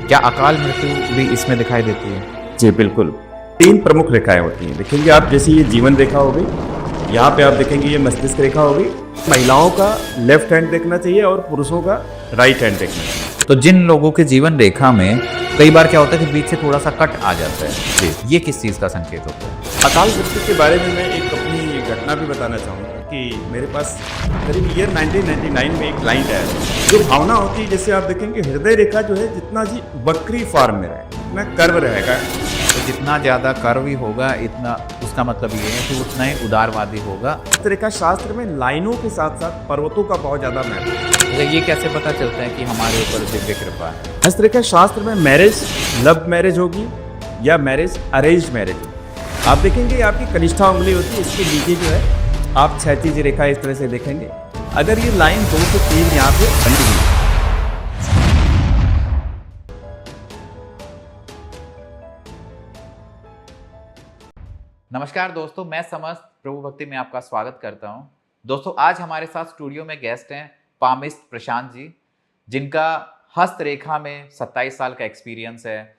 क्या अकाल मृत्यु भी इसमें दिखाई देती है? जी बिल्कुल। 3 प्रमुख रेखाएं होती हैं। देखेंगे आप, जैसे ये जीवन रेखा हो गई, यहाँ पे आप देखेंगे ये मस्तिष्क रेखा हो गई। महिलाओं का लेफ्ट हैंड देखना चाहिए और पुरुषों का राइट हैंड देखना चाहिए। तो जिन लोगों के जीवन रेखा में कई बार क्या होता है कि बीच से थोड़ा सा कट आ जाता है, जी, ये किस चीज़ का संकेत होता है? अकाल मृत्यु के बारे में मैं एक अपनी घटना भी बताना चाहूँगा कि मेरे पास करीब ईयर 1999 में एक क्लाइंट आया था। जो भावना होती है, जैसे आप देखेंगे हृदय रेखा जो है जितना जी वक्री फॉर्म में रहे, उतना कर्व रहेगा। तो जितना ज़्यादा कर्व ही होगा, इतना उसका मतलब ये है कि उतना ही उदारवादी होगा। हस्तरेखा शास्त्र में लाइनों के साथ साथ पर्वतों का बहुत ज़्यादा महत्व है। तो ये कैसे पता चलता है कि हमारे ऊपर दिव्य कृपा है? हस्तरेखा शास्त्र में मैरिज लव मैरिज होगी या मैरिज अरेंज मैरिज होगी, आप देखेंगे आपकी कनिष्ठा उंगली होती है, इसके नीचे जो है आप क्षैतिज रेखा इस तरह से देखेंगे। अगर ये लाइन 2 से 3 यहाँ पे बनी हुई है, नमस्कार दोस्तों, मैं समस्त प्रभु भक्ति में आपका स्वागत करता हूं। दोस्तों, आज हमारे साथ स्टूडियो में गेस्ट हैं पामिस्ट प्रशांत जी, जिनका हस्त रेखा में 27 साल का एक्सपीरियंस है।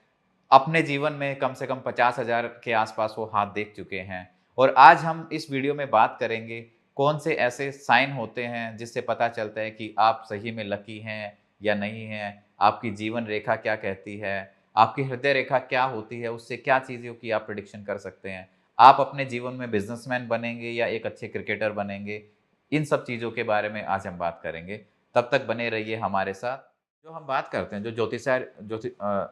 अपने जीवन में कम से कम 50,000 के आसपास वो हाथ देख चुके हैं। और आज हम इस वीडियो में बात करेंगे कौन से ऐसे साइन होते हैं जिससे पता चलता है कि आप सही में लकी हैं या नहीं हैं, आपकी जीवन रेखा क्या कहती है, आपकी हृदय रेखा क्या होती है, उससे क्या चीज़ों की आप प्रेडिक्शन कर सकते हैं, आप अपने जीवन में बिजनेसमैन बनेंगे या एक अच्छे क्रिकेटर बनेंगे। इन सब चीज़ों के बारे में आज हम बात करेंगे। तब तक बने रहिए हमारे साथ। जो हम बात करते हैं, जो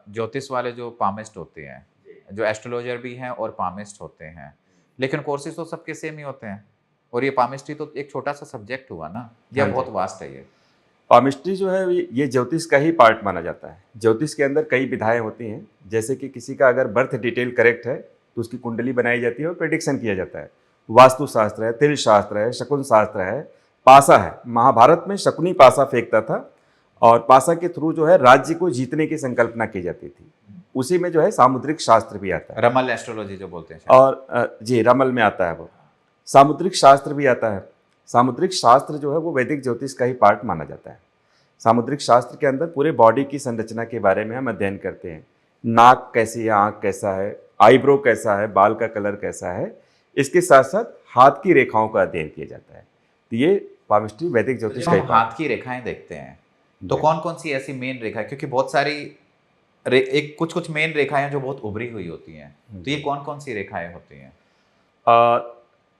ज्योतिष वाले जो पामिस्ट होते हैं, जो एस्ट्रोलॉजर भी हैं और पामिस्ट होते हैं, लेकिन कोर्सेज तो सबके सेम ही होते हैं। और ये पामिस्ट्री तो एक छोटा सा सब्जेक्ट हुआ ना, या हाँ जी। बहुत वास्ट है ये? पामिस्ट्री जो है ये ज्योतिष का ही पार्ट माना जाता है। ज्योतिष के अंदर कई विधाएं होती हैं, जैसे कि किसी का अगर बर्थ डिटेल करेक्ट है तो उसकी कुंडली बनाई जाती है और प्रेडिक्शन किया जाता है। वास्तु शास्त्र है, तिल शास्त्र है, शकुन शास्त्र है, पासा है। महाभारत में शकुनी पासा फेंकता था और पासा के थ्रू जो है राज्य को जीतने की संकल्पना की जाती थी। उसी में जो है सामुद्रिक शास्त्र भी आता है, रमल एस्ट्रोलॉजी जो बोलते हैं शायद। और जी रमल में आता है वो। सामुद्रिक शास्त्र भी आता है। सामुद्रिक शास्त्र जो है वो वैदिक ज्योतिष का ही पार्ट माना जाता है। सामुद्रिक शास्त्र के अंदर पूरे बॉडी की संरचना के बारे में हम अध्ययन करते हैं। नाक कैसी है, आँख कैसा है, आईब्रो कैसा है, बाल का कलर कैसा है, इसके साथ साथ हाथ की रेखाओं का अध्ययन किया जाता है। तो ये पामिस्ट्री वैदिक ज्योतिष का ही हम हाथ की रेखाएं देखते हैं तो कौन कौन सी ऐसी मेन रेखा है? क्योंकि बहुत सारी एक कुछ मेन रेखाएं हैं जो बहुत उभरी हुई होती हैं, तो ये कौन कौन सी रेखाएं होती हैं?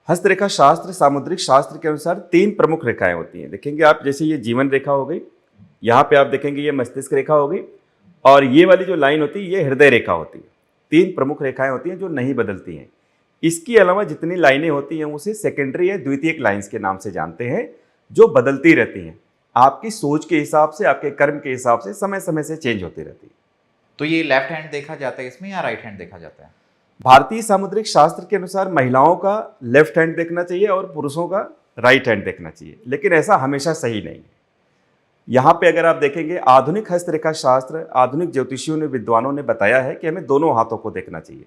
हस्तरेखा शास्त्र सामुद्रिक शास्त्र के अनुसार 3 प्रमुख रेखाएं होती हैं। देखेंगे आप, जैसे ये जीवन रेखा हो गई, यहाँ पे आप देखेंगे ये मस्तिष्क रेखा हो गई, और ये वाली जो लाइन होती है ये हृदय रेखा होती है। 3 प्रमुख रेखाएं होती हैं जो नहीं बदलती हैं। इसके अलावा जितनी लाइनें होती हैं उसे सेकेंडरी या द्वितीयक लाइन्स के नाम से जानते हैं, जो बदलती रहती हैं। आपकी सोच के हिसाब से, आपके कर्म के हिसाब से समय समय से चेंज होती रहती है। तो ये लेफ्ट हैंड देखा जाता है इसमें या राइट हैंड देखा जाता है? भारतीय सामुद्रिक शास्त्र के अनुसार महिलाओं का लेफ्ट हैंड देखना चाहिए और पुरुषों का राइट हैंड देखना चाहिए, लेकिन ऐसा हमेशा सही नहीं है। यहाँ पे अगर आप देखेंगे आधुनिक हस्तरेखा शास्त्र, आधुनिक ज्योतिषियों ने, विद्वानों ने बताया है कि हमें दोनों हाथों को देखना चाहिए।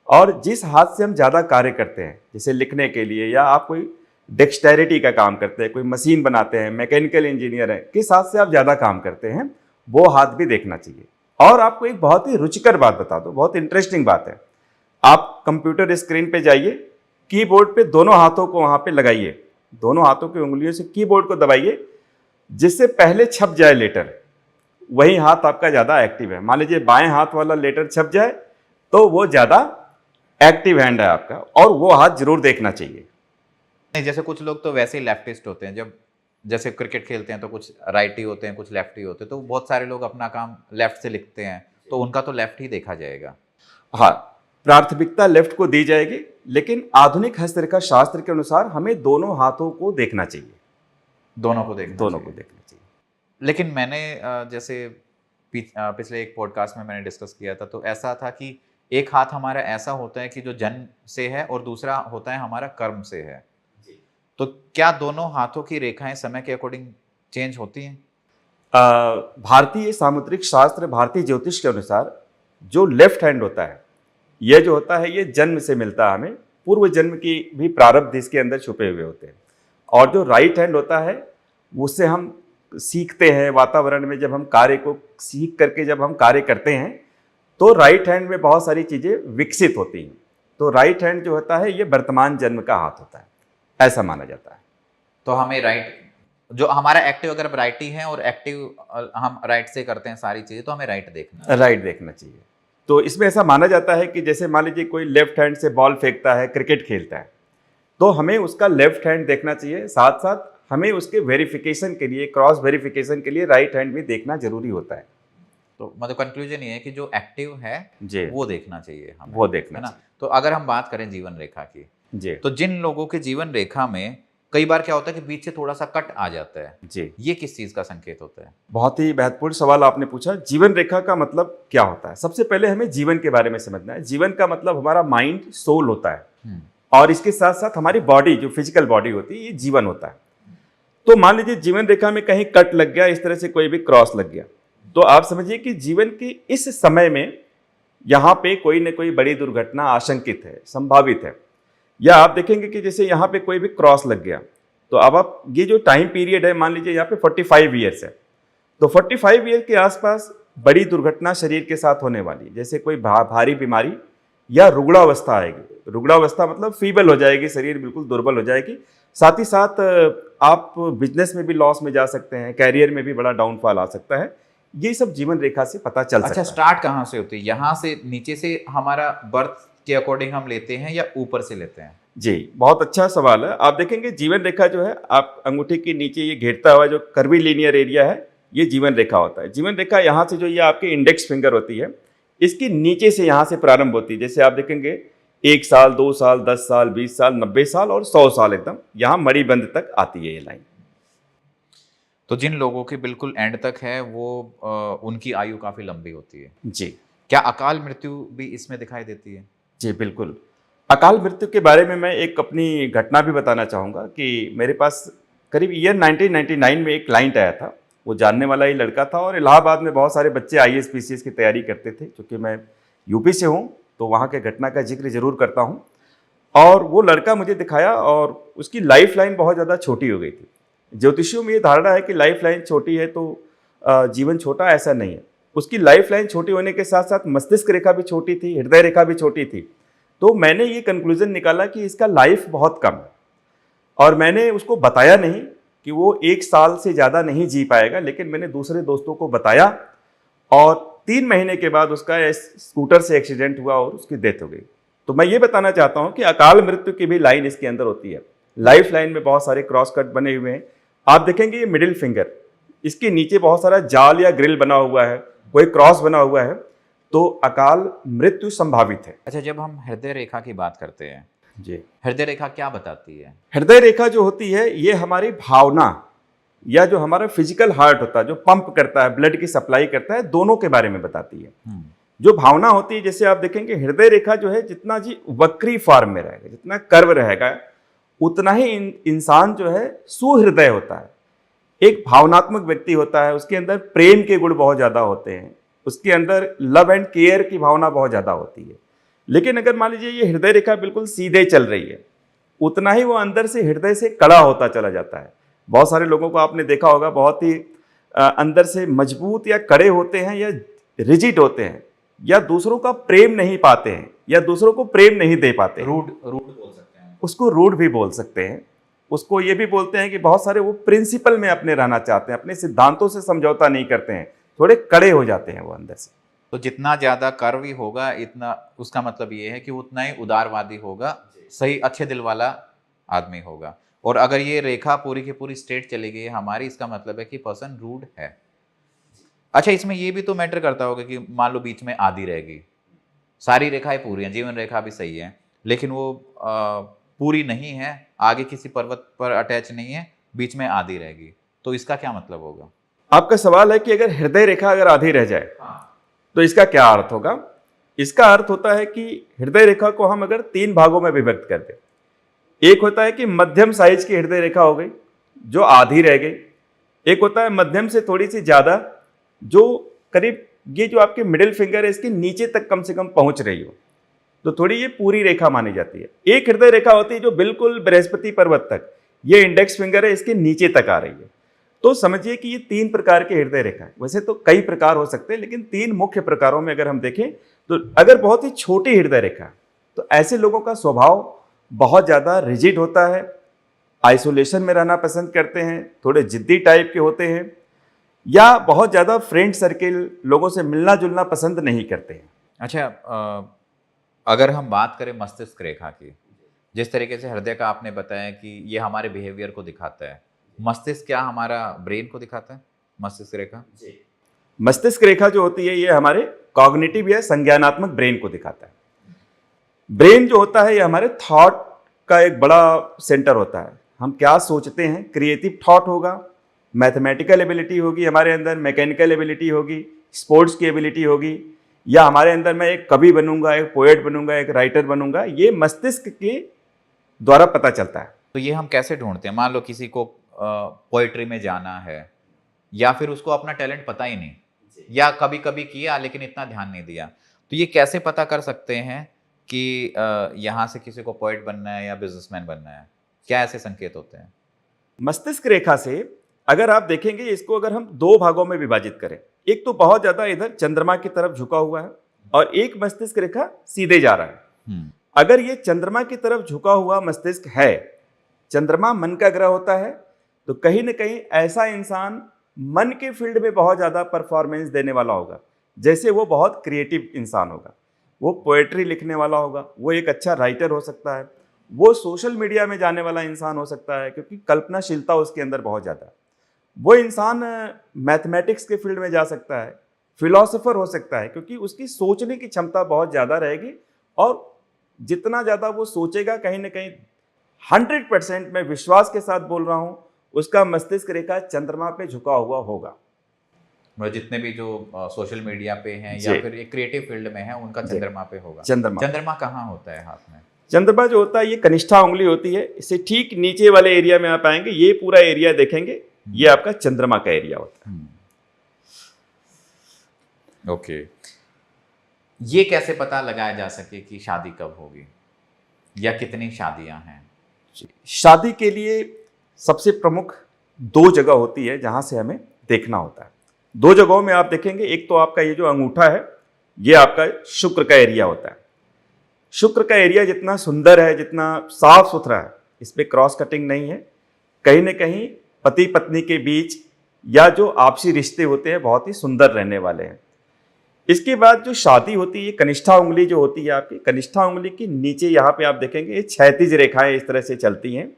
और जिस हाथ से हम ज़्यादा कार्य करते हैं, जैसे लिखने के लिए, या आप कोई डेक्सटेरिटी का काम करते हैं, कोई मशीन बनाते हैं, मैकेनिकल इंजीनियर हैं, किस हाथ से आप ज़्यादा काम करते हैं, वो हाथ भी देखना चाहिए। और आपको एक बहुत ही रुचिकर बात बता दो, बहुत इंटरेस्टिंग बात है। आप कंप्यूटर स्क्रीन पे जाइए, कीबोर्ड पे दोनों हाथों को वहाँ पे लगाइए, दोनों हाथों की उंगलियों से कीबोर्ड को दबाइए, जिससे पहले छप जाए लेटर, वही हाथ आपका ज़्यादा एक्टिव है। मान लीजिए बाएं हाथ वाला लेटर छप जाए तो वो ज़्यादा एक्टिव हैंड है आपका, और वो हाथ जरूर देखना चाहिए। नहीं, जैसे कुछ लोग तो वैसे ही लेफ्टिस्ट होते हैं, जब जैसे क्रिकेट खेलते हैं तो कुछ राइटी होते हैं, कुछ लेफ्टी होते हैं, तो बहुत सारे लोग अपना काम लेफ्ट से लिखते हैं, तो उनका तो लेफ्ट ही देखा जाएगा। हाँ, प्राथमिकता लेफ्ट को दी जाएगी, लेकिन आधुनिक हस्तरेखा शास्त्र के अनुसार हमें दोनों हाथों को देखना चाहिए। दोनों को देखना चाहिए। लेकिन मैंने जैसे पिछले एक पॉडकास्ट में मैंने डिस्कस किया था, तो ऐसा था कि एक हाथ हमारा ऐसा होता है कि जो जन्म से है और दूसरा होता है हमारा कर्म से है। तो क्या दोनों हाथों की रेखाएं समय के अकॉर्डिंग चेंज होती हैं? भारतीय सामुद्रिक शास्त्र, भारतीय ज्योतिष के अनुसार जो लेफ्ट हैंड होता है, यह जो होता है ये जन्म से मिलता है हमें, पूर्व जन्म की भी प्रारब्ध इसके अंदर छुपे हुए होते हैं। और जो राइट हैंड होता है उससे हम सीखते हैं वातावरण में, जब हम कार्य को सीख करके जब हम कार्य करते हैं तो राइट हैंड में बहुत सारी चीज़ें विकसित होती हैं। तो राइट हैंड जो होता है ये वर्तमान जन्म का हाथ होता है, ऐसा माना जाता है। तो हमें राइट, जो हमारा एक्टिव अगर राइट ही है और एक्टिव हम राइट से करते हैं सारी चीजें, तो हमें राइट देखना राइट देखना चाहिए। तो इसमें ऐसा माना जाता है कि जैसे मान लीजिए कोई लेफ्ट हैंड से बॉल फेंकता है, क्रिकेट खेलता है, तो हमें उसका लेफ्ट हैंड देखना चाहिए, साथ साथ हमें उसके वेरिफिकेशन के लिए, क्रॉस वेरिफिकेशन के लिए राइट हैंड भी देखना जरूरी होता है। तो मतलब कंक्लूजन ये है कि जो एक्टिव है जी, वो देखना चाहिए हमें, वो देखना है ना। तो अगर हम बात करें जीवन रेखा की, जी तो जिन लोगों के जीवन रेखा में कई बार क्या होता है कि बीच से थोड़ा सा कट आ जाता है, जी, ये किस चीज का संकेत होता है? बहुत ही महत्वपूर्ण सवाल आपने पूछा। जीवन रेखा का मतलब क्या होता है? सबसे पहले हमें जीवन के बारे में समझना है। जीवन का मतलब हमारा माइंड, सोल होता है, और इसके साथ साथ हमारी बॉडी, जो फिजिकल बॉडी होती है, ये जीवन होता है। तो मान लीजिए जीवन रेखा में कहीं कट लग गया, इस तरह से कोई भी क्रॉस लग गया, तो आप समझिए कि जीवन के इस समय में यहाँ पे कोई न कोई बड़ी दुर्घटना आशंकित है, संभावित है। या आप देखेंगे कि जैसे यहाँ पे कोई भी क्रॉस लग गया, तो अब आप ये जो टाइम पीरियड है, मान लीजिए यहाँ पे 45 ईयर्स है, तो 45 ईयर के आसपास बड़ी दुर्घटना शरीर के साथ होने वाली है। जैसे कोई भारी बीमारी या रुग्णावस्था आएगी। रुग्णावस्था मतलब फीबल हो जाएगी, शरीर बिल्कुल दुर्बल हो जाएगी। साथ ही साथ आप बिजनेस में भी लॉस में जा सकते हैं, कैरियर में भी बड़ा डाउनफॉल आ सकता है। ये सब जीवन रेखा से पता चल सकता है। स्टार्ट कहाँ से होती है? यहाँ से, नीचे से हमारा बर्थ के अकॉर्डिंग हम लेते हैं या ऊपर से लेते हैं? जी, बहुत अच्छा सवाल है। आप देखेंगे जीवन रेखा जो है, आप अंगूठे के नीचे ये घेरता हुआ जो कर्वी लीनियर एरिया है, ये जीवन रेखा होता है। जीवन रेखा यहाँ से जो ये आपकी इंडेक्स फिंगर होती है, इसके नीचे से यहाँ से प्रारंभ होती है। जैसे आप देखेंगे 1 साल, 2 साल, 10 साल, 20 साल, 90 साल और 100 साल, एकदम यहाँ मणिबंध तक आती है ये लाइन। तो जिन लोगों की बिल्कुल एंड तक है वो उनकी आयु काफी लंबी होती है। जी। क्या अकाल मृत्यु भी इसमें दिखाई देती है? जी बिल्कुल। अकाल मृत्यु के बारे में मैं एक अपनी घटना भी बताना चाहूँगा कि मेरे पास करीब ईयर 1999 में एक क्लाइंट आया था। वो जानने वाला ही लड़का था और इलाहाबाद में बहुत सारे बच्चे IAS PCS की तैयारी करते थे। क्योंकि मैं यूपी से हूँ तो वहाँ के घटना का जिक्र जरूर करता हूँ। और वो लड़का मुझे दिखाया और उसकी लाइफ लाइन बहुत ज़्यादा छोटी हो गई थी। ज्योतिषियों में ये धारणा है कि लाइफ लाइन छोटी है तो जीवन छोटा, ऐसा नहीं है। उसकी लाइफ लाइन छोटी होने के साथ साथ मस्तिष्क रेखा भी छोटी थी, हृदय रेखा भी छोटी थी। तो मैंने ये कंक्लूजन निकाला कि इसका लाइफ बहुत कम है। और मैंने उसको बताया नहीं कि वो 1 साल से ज़्यादा नहीं जी पाएगा, लेकिन मैंने दूसरे दोस्तों को बताया और 3 महीने के बाद उसका स्कूटर से एक्सीडेंट हुआ और उसकी डेथ हो गई। तो मैं ये बताना चाहता हूँ कि अकाल मृत्यु की भी लाइन इसके अंदर होती है। लाइफ लाइन में बहुत सारे क्रॉस कट बने हुए हैं। आप देखेंगे ये मिडिल फिंगर, इसके नीचे बहुत सारा जाल या ग्रिल बना हुआ है, कोई क्रॉस बना हुआ है, तो अकाल मृत्यु संभावित है। अच्छा, जब हम हृदय रेखा की बात करते हैं जी, हृदय रेखा क्या बताती है? हृदय रेखा जो होती है ये हमारी भावना या जो हमारा फिजिकल हार्ट होता है, जो पंप करता है, ब्लड की सप्लाई करता है, दोनों के बारे में बताती है। जो भावना होती है, जैसे आप देखेंगे हृदय रेखा जो है जितना जी वक्री फॉर्म में रहेगा, जितना कर्व रहेगा, उतना ही इंसान जो है सुहृदय होता है। एक भावनात्मक व्यक्ति होता है, उसके अंदर प्रेम के गुण बहुत ज़्यादा होते हैं, उसके अंदर लव एंड केयर की भावना बहुत ज़्यादा होती है। लेकिन अगर मान लीजिए ये हृदय रेखा बिल्कुल सीधे चल रही है, उतना ही वो अंदर से हृदय से कड़ा होता चला जाता है। बहुत सारे लोगों को आपने देखा होगा, बहुत ही अंदर से मजबूत या कड़े होते हैं या रिजिड होते हैं, या दूसरों का प्रेम नहीं पाते हैं, या दूसरों को प्रेम नहीं दे पाते। रूड बोल सकते हैं उसको, रूड भी बोल सकते हैं उसको। ये भी बोलते हैं कि बहुत सारे वो प्रिंसिपल में अपने रहना चाहते हैं, अपने सिद्धांतों से समझौता नहीं करते हैं, थोड़े कड़े हो जाते हैं वो अंदर से। तो जितना ज्यादा कर्वी होगा, इतना, उसका मतलब ये है कि उतना ही उदारवादी होगा, सही अच्छे दिल वाला आदमी होगा। और अगर ये रेखा पूरी की पूरी स्ट्रेट चली गई हमारी, इसका मतलब है कि पर्सन रूड है। अच्छा, इसमें ये भी तो मैटर करता होगा कि मान लो बीच में आधी रहेगी, सारी रेखाएं पूरी हैं, जीवन रेखा भी सही है, लेकिन वो पूरी नहीं है, आगे किसी पर्वत पर अटैच नहीं है, बीच में आधी रहेगी, तो इसका क्या मतलब होगा? आपका सवाल है कि अगर हृदय रेखा अगर आधी रह जाए तो इसका क्या अर्थ होगा? इसका अर्थ होता है कि हृदय रेखा को हम अगर 3 भागों में विभक्त कर दें। एक होता है कि मध्यम साइज की हृदय रेखा हो गई जो आधी रह गई। एक होता है मध्यम से थोड़ी सी ज्यादा, जो करीब ये जो आपके मिडिल फिंगर है इसके नीचे तक कम से कम पहुंच रही हो, तो थोड़ी ये पूरी रेखा मानी जाती है। एक हृदय रेखा होती है जो बिल्कुल बृहस्पति पर्वत तक, ये इंडेक्स फिंगर है, इसके नीचे तक आ रही है। तो समझिए कि ये 3 प्रकार के हृदय रेखा है। वैसे तो कई प्रकार हो सकते हैं, लेकिन 3 मुख्य प्रकारों में अगर हम देखें तो अगर बहुत ही छोटी हृदय रेखा है, तो ऐसे लोगों का स्वभाव बहुत ज़्यादा रिजिड होता है, आइसोलेशन में रहना पसंद करते हैं, थोड़े जिद्दी टाइप के होते हैं, या बहुत ज़्यादा फ्रेंड सर्किल, लोगों से मिलना जुलना पसंद नहीं करते हैं। अच्छा, अगर हम बात करें मस्तिष्क रेखा की, जिस तरीके से हृदय का आपने बताया कि ये हमारे बिहेवियर को दिखाता है, मस्तिष्क क्या हमारा ब्रेन को दिखाता है? मस्तिष्क रेखा मस्तिष्क रेखा जो होती है ये हमारे कॉग्निटिव या संज्ञानात्मक ब्रेन को दिखाता है। ब्रेन जो होता है ये हमारे थॉट का एक बड़ा सेंटर होता है। हम क्या सोचते हैं, क्रिएटिव थॉट होगा, मैथमेटिकल एबिलिटी होगी हमारे अंदर, मैकेनिकल एबिलिटी होगी, स्पोर्ट्स की एबिलिटी होगी, या हमारे अंदर मैं एक कवि बनूंगा, एक पोएट बनूंगा, एक राइटर बनूंगा, ये मस्तिष्क के द्वारा पता चलता है। तो ये हम कैसे ढूंढते हैं? मान लो किसी को पोएट्री में जाना है, या फिर उसको अपना टैलेंट पता ही नहीं, या कभी कभी किया लेकिन इतना ध्यान नहीं दिया, तो ये कैसे पता कर सकते हैं कि यहाँ से किसी को पोएट बनना है या बिजनेसमैन बनना है? क्या ऐसे संकेत होते हैं? मस्तिष्क रेखा से अगर आप देखेंगे, इसको अगर हम 2 भागों में विभाजित करें, एक तो बहुत ज्यादा इधर चंद्रमा की तरफ झुका हुआ है और एक मस्तिष्क रेखा सीधे जा रहा है। अगर ये चंद्रमा की तरफ झुका हुआ मस्तिष्क है, चंद्रमा मन का ग्रह होता है, तो कहीं ना कहीं ऐसा इंसान मन के फील्ड में बहुत ज़्यादा परफॉर्मेंस देने वाला होगा। जैसे वो बहुत क्रिएटिव इंसान होगा, वो पोएट्री लिखने वाला होगा, वो एक अच्छा राइटर हो सकता है, वो सोशल मीडिया में जाने वाला इंसान हो सकता है क्योंकि कल्पनाशीलता उसके अंदर बहुत ज़्यादा है। वो इंसान मैथमेटिक्स के फील्ड में जा सकता है, फिलोसोफर हो सकता है क्योंकि उसकी सोचने की क्षमता बहुत ज़्यादा रहेगी, और जितना ज़्यादा वो सोचेगा, कहीं ना कहीं 100% मैं विश्वास के साथ बोल रहा हूँ, उसका मस्तिष्क रेखा चंद्रमा पे झुका हुआ होगा। मतलब जितने भी जो सोशल मीडिया पे हैं या फिर एक क्रिएटिव फील्ड में हैं, उनका चंद्रमा पे होगा। चंद्रमा कहाँ होता है हाथ में? चंद्रमा जो होता है ये कनिष्ठा उंगली होती है, इससे ठीक नीचे वाले एरिया में आप आएंगे, ये पूरा एरिया देखेंगे, ये आपका चंद्रमा का एरिया होता है। ओके, ये कैसे पता लगाया जा सके कि शादी कब होगी या कितनी शादियां हैं? शादी के लिए सबसे प्रमुख 2 जगह होती है जहां से हमें देखना होता है। 2 जगहों में आप देखेंगे, एक तो आपका ये जो अंगूठा है, ये आपका शुक्र का एरिया होता है। शुक्र का एरिया जितना सुंदर है, जितना साफ सुथरा है, इस पर क्रॉस कटिंग नहीं है, कहीं ना कहीं पति पत्नी के बीच या जो आपसी रिश्ते होते हैं बहुत ही सुंदर रहने वाले हैं। इसके बाद जो शादी होती है, कनिष्ठा उंगली जो होती है आपकी, कनिष्ठा उंगली की नीचे यहाँ पे आप देखेंगे ये क्षैतिज रेखाएं इस तरह से चलती हैं।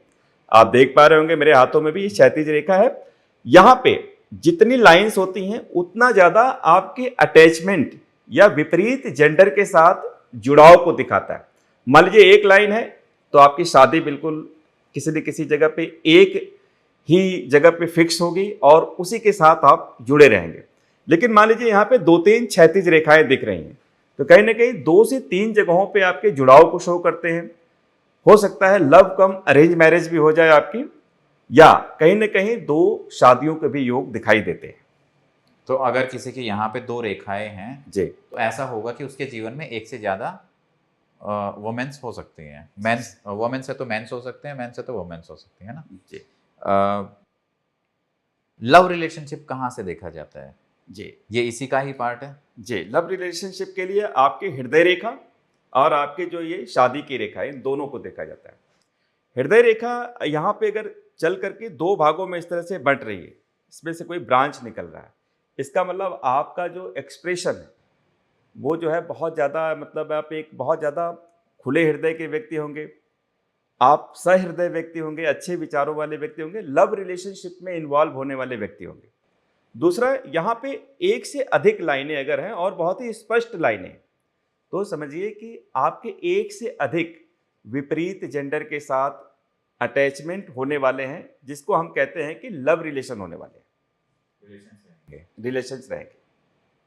आप देख पा रहे होंगे मेरे हाथों में भी ये क्षैतिज रेखा है। यहाँ पे जितनी लाइंस होती हैं उतना ज्यादा आपके अटैचमेंट या विपरीत जेंडर के साथ जुड़ाव को दिखाता है। मान लीजिए एक लाइन है तो आपकी शादी बिल्कुल किसी न किसी जगह पे एक ही जगह पे फिक्स होगी और उसी के साथ आप जुड़े रहेंगे। लेकिन मान लीजिए यहाँ पे 2-3 क्षैतिज रेखाएं दिख रही हैं, तो कहीं ना कहीं 2 से 3 जगहों पे आपके जुड़ाव को शो करते हैं। हो सकता है लव कम अरेंज मैरिज भी हो जाए आपकी, या कहीं ना कहीं 2 शादियों के भी योग दिखाई देते हैं। तो अगर किसी के यहाँ पे 2 रेखाएं हैं जी, तो ऐसा होगा कि उसके जीवन में एक से ज्यादा वोमेन्स हो सकती हैं। मेंस, वोमेन्स से तो मेंस हो सकते हैं, मेंस से तो वोमेन्स हो सकती है ना जी। लव रिलेशनशिप कहाँ से देखा जाता है? जी, ये इसी का ही पार्ट है। जी, लव रिलेशनशिप के लिए आपके हृदय रेखा और आपके जो ये शादी की रेखा है, इन दोनों को देखा जाता है। हृदय रेखा यहाँ पे अगर चल करके 2 भागों में इस तरह से बंट रही है, इसमें से कोई ब्रांच निकल रहा है, इसका मतलब आपका जो एक्सप्रेशन है वो जो है बहुत ज़्यादा, मतलब आप एक बहुत ज़्यादा खुले हृदय के व्यक्ति होंगे, आप सहृदय व्यक्ति होंगे, अच्छे विचारों वाले व्यक्ति होंगे, लव रिलेशनशिप में इन्वॉल्व होने वाले व्यक्ति होंगे। दूसरा, यहाँ पे एक से अधिक लाइनें अगर हैं और बहुत ही स्पष्ट लाइनें, तो समझिए कि आपके एक से अधिक विपरीत जेंडर के साथ अटैचमेंट होने वाले हैं, जिसको हम कहते हैं कि लव रिलेशन होने वाले हैं, रिलेशंस रहेंगे।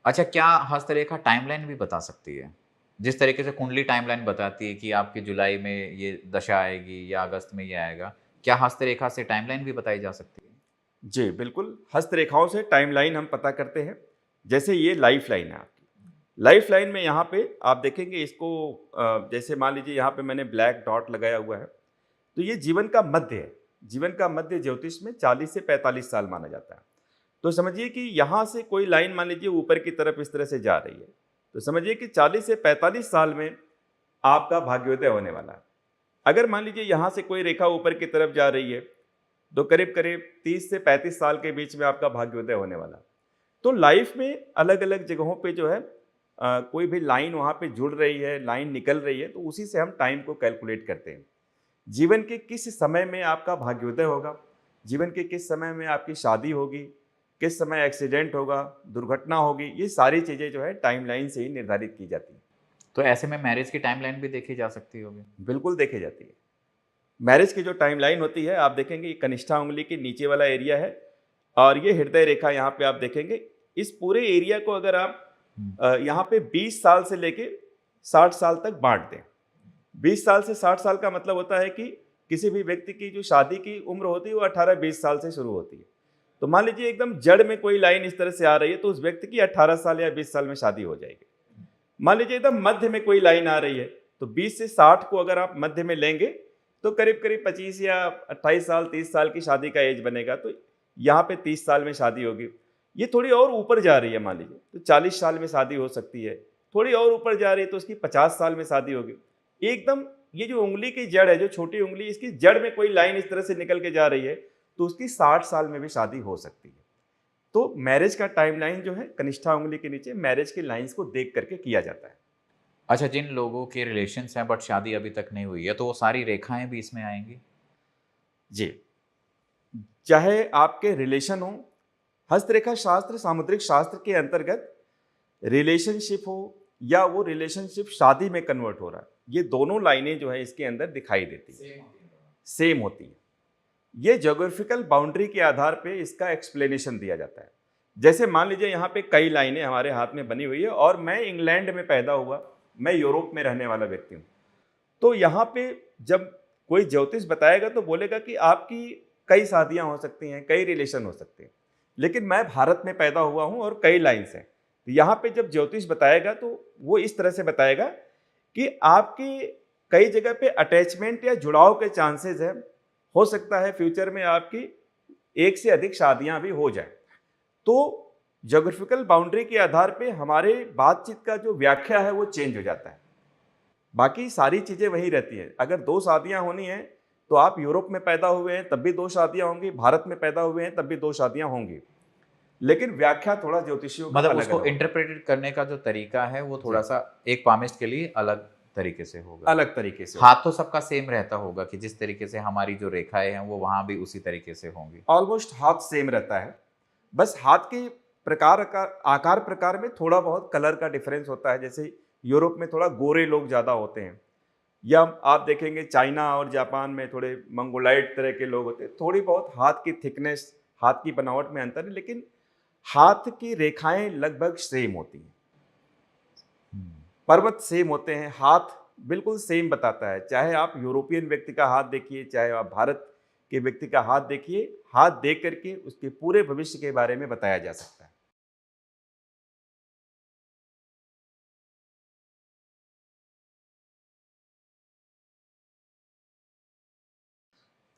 अच्छा, क्या हस्तरेखा टाइमलाइन भी बता सकती है? जिस तरीके से कुंडली टाइमलाइन बताती है कि आपकी जुलाई में ये दशा आएगी या अगस्त में ये आएगा, क्या हस्तरेखा से टाइमलाइन भी बताई जा सकती है? जी बिल्कुल, हस्तरेखाओं से टाइमलाइन हम पता करते हैं। जैसे ये लाइफ लाइन है आपकी, लाइफ लाइन में यहाँ पे आप देखेंगे इसको, जैसे मान लीजिए यहाँ पे मैंने ब्लैक डॉट लगाया हुआ है, तो ये जीवन का मध्य है। जीवन का मध्य ज्योतिष में 40 से 45 साल माना जाता है। तो समझिए कि यहाँ से कोई लाइन मान लीजिए ऊपर की तरफ इस तरह से जा रही है, तो समझिए कि 40 से 45 साल में आपका भाग्योदय होने वाला है। अगर मान लीजिए यहाँ से कोई रेखा ऊपर की तरफ जा रही है तो करीब करीब 30 से 35 साल के बीच में आपका भाग्योदय होने वाला। तो लाइफ में अलग अलग जगहों पे जो है कोई भी लाइन वहाँ पे जुड़ रही है, लाइन निकल रही है, तो उसी से हम टाइम को कैलकुलेट करते हैं। जीवन के किस समय में आपका भाग्योदय होगा, जीवन के किस समय में आपकी शादी होगी, किस समय एक्सीडेंट होगा, दुर्घटना होगी, ये सारी चीज़ें जो है टाइमलाइन से ही निर्धारित की जाती हैं। तो ऐसे में मैरिज की टाइमलाइन भी देखी जा सकती होगी? बिल्कुल देखी जाती है। मैरिज की जो टाइमलाइन होती है, आप देखेंगे ये कनिष्ठा उंगली के नीचे वाला एरिया है और ये हृदय रेखा यहाँ पे आप देखेंगे। इस पूरे एरिया को अगर आप यहाँ पे 20 साल से लेके 60 साल तक बांट दें। 20 साल से 60 साल का मतलब होता है कि किसी भी व्यक्ति की जो शादी की उम्र होती है वो 18-20 साल से शुरू होती है। तो मान लीजिए एकदम जड़ में कोई लाइन इस तरह से आ रही है तो उस व्यक्ति की 18 साल या 20 साल में शादी हो जाएगी। मान लीजिए एकदम मध्य में कोई लाइन आ रही है तो 20 से 60 को अगर आप मध्य में लेंगे तो करीब करीब 25 या 28 साल 30 साल की शादी का एज बनेगा। तो यहाँ पे 30 साल में शादी होगी। ये थोड़ी और ऊपर जा रही है, मान लीजिए तो 40 साल में शादी हो सकती है। थोड़ी और ऊपर जा रही है तो उसकी 50 साल में शादी होगी। एकदम ये जो उंगली की जड़ है, जो छोटी उंगली, इसकी जड़ में कोई लाइन इस तरह से निकल के जा रही है तो उसकी 60 साल में भी शादी हो सकती है। तो मैरिज का टाइमलाइन जो है कनिष्ठा उंगली के नीचे मैरिज की लाइंस को देख करके किया जाता है। अच्छा, जिन लोगों के रिलेशंस हैं बट शादी अभी तक नहीं हुई है तो वो सारी रेखाएं भी इसमें आएंगी? जी, चाहे आपके रिलेशन हो, हस्तरेखा शास्त्र सामुद्रिक शास्त्र के अंतर्गत रिलेशनशिप हो या वो रिलेशनशिप शादी में कन्वर्ट हो रहा है, ये दोनों लाइनें जो है इसके अंदर दिखाई देती है, सेम होती है। ये ज्योग्राफिकल बाउंड्री के आधार पे इसका एक्सप्लेनेशन दिया जाता है। जैसे मान लीजिए यहाँ पे कई लाइनें हमारे हाथ में बनी हुई है और मैं इंग्लैंड में पैदा हुआ, मैं यूरोप में रहने वाला व्यक्ति हूँ। तो यहाँ पे जब कोई ज्योतिष बताएगा तो बोलेगा कि आपकी कई शादियाँ हो सकती हैं, कई रिलेशन हो सकते हैं, लेकिन मैं भारत में पैदा हुआ हूँ और कई लाइन्स हैं। तो यहाँ पे जब ज्योतिष बताएगा तो वो इस तरह से बताएगा कि आपकी कई जगह पे अटैचमेंट या जुड़ाव के चांसेस है, हो सकता है फ्यूचर में आपकी एक से अधिक शादियां भी हो जाए। तो ज्योग्राफिकल बाउंड्री के आधार पे हमारे बातचीत का जो व्याख्या है वो चेंज हो जाता है, बाकी सारी चीज़ें वही रहती हैं। अगर 2 शादियां होनी हैं तो आप यूरोप में पैदा हुए हैं तब भी 2 शादियां होंगी, भारत में पैदा हुए हैं तब भी 2 शादियां होंगी, लेकिन व्याख्या थोड़ा ज्योतिषियों का मतलब अलग उसको अलग इंटरप्रेट करने का जो तरीका है वो थोड़ा सा एक पामिस्ट के लिए अलग तरीके से होगा। अलग तरीके से। हाथ तो सबका सेम रहता होगा कि जिस तरीके से हमारी जो रेखाएं हैं वो वहां भी उसी तरीके से होंगी। ऑलमोस्ट हाथ सेम रहता है, बस हाथ के प्रकार का आकार प्रकार में थोड़ा बहुत कलर का डिफरेंस होता है। जैसे यूरोप में थोड़ा गोरे लोग ज़्यादा होते हैं, या आप देखेंगे चाइना और जापान में थोड़े मंगोलाइट तरह के लोग होते हैं। थोड़ी बहुत हाथ की थिकनेस, हाथ की बनावट में अंतर है, लेकिन हाथ की रेखाएं लगभग सेम होती हैं, पर्वत सेम होते हैं, हाथ बिल्कुल सेम बताता है। चाहे आप यूरोपियन व्यक्ति का हाथ देखिए, चाहे आप भारत के व्यक्ति का हाथ देखिए, हाथ देख करके उसके पूरे भविष्य के बारे में बताया जा सकता है।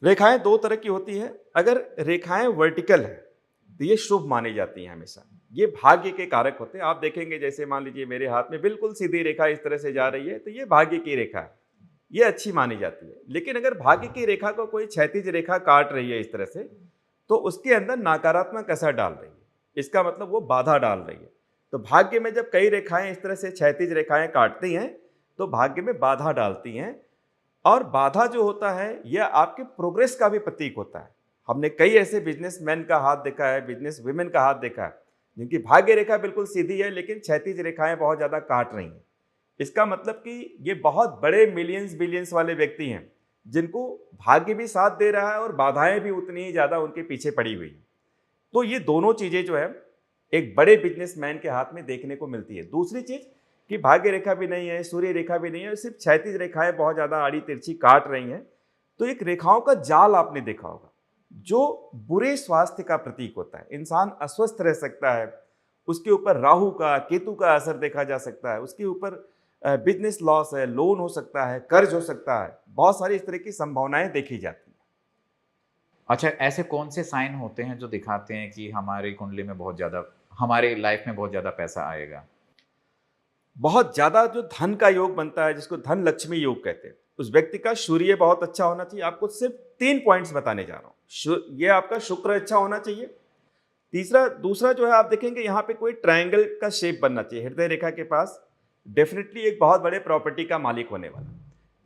रेखाएं 2 तरह की होती है। अगर रेखाएं वर्टिकल है तो ये शुभ मानी जाती हैं हमेशा, ये भाग्य के कारक होते हैं। आप देखेंगे जैसे मान लीजिए मेरे हाथ में बिल्कुल सीधी रेखा इस तरह से जा रही है तो ये भाग्य की रेखा है, ये अच्छी मानी जाती है। लेकिन अगर भाग्य की रेखा को कोई क्षैतिज रेखा काट रही है इस तरह से, तो उसके अंदर नकारात्मक असर डाल रही है, इसका मतलब वो बाधा डाल रही है। तो भाग्य में जब कई रेखाएं इस तरह से क्षैतिज रेखाएं काटती हैं तो भाग्य में बाधा डालती हैं, और बाधा जो होता है यह आपके प्रोग्रेस का भी प्रतीक होता है। हमने कई ऐसे बिजनेसमैन का हाथ देखा है, बिजनेस वुमेन का हाथ देखा है, जिनकी भाग्य रेखा बिल्कुल सीधी है लेकिन क्षैतिज रेखाएं बहुत ज़्यादा काट रही हैं। इसका मतलब कि ये बहुत बड़े मिलियंस बिलियंस वाले व्यक्ति हैं, जिनको भाग्य भी साथ दे रहा है और बाधाएं भी उतनी ही ज़्यादा उनके पीछे पड़ी हुई हैं। तो ये दोनों चीज़ें जो है एक बड़े बिजनेसमैन के हाथ में देखने को मिलती है। दूसरी चीज़ कि भाग्य रेखा भी नहीं है, सूर्य रेखा भी नहीं है, सिर्फ क्षैतिज रेखाएं बहुत ज़्यादा आड़ी तिरछी काट रही हैं, तो एक रेखाओं का जाल आपने देखा होगा जो बुरे स्वास्थ्य का प्रतीक होता है। इंसान अस्वस्थ रह सकता है, उसके ऊपर राहु का, केतु का असर देखा जा सकता है, उसके ऊपर बिजनेस लॉस है, लोन हो सकता है, कर्ज हो सकता है, बहुत सारी इस तरह की संभावनाएं देखी जाती हैं। अच्छा, ऐसे कौन से साइन होते हैं जो दिखाते हैं कि हमारी कुंडली में बहुत ज़्यादा, हमारी लाइफ में बहुत ज़्यादा पैसा आएगा? बहुत ज़्यादा जो धन का योग बनता है, जिसको धन लक्ष्मी योग कहते हैं, उस व्यक्ति का सूर्य बहुत अच्छा होना चाहिए। आपको सिर्फ 3 पॉइंट्स बताने जा रहा हूँ। ये आपका शुक्र अच्छा होना चाहिए। दूसरा जो है, आप देखेंगे यहाँ पे कोई ट्रायंगल का शेप बनना चाहिए हृदय रेखा के पास, डेफिनेटली एक बहुत बड़े प्रॉपर्टी का मालिक होने वाला।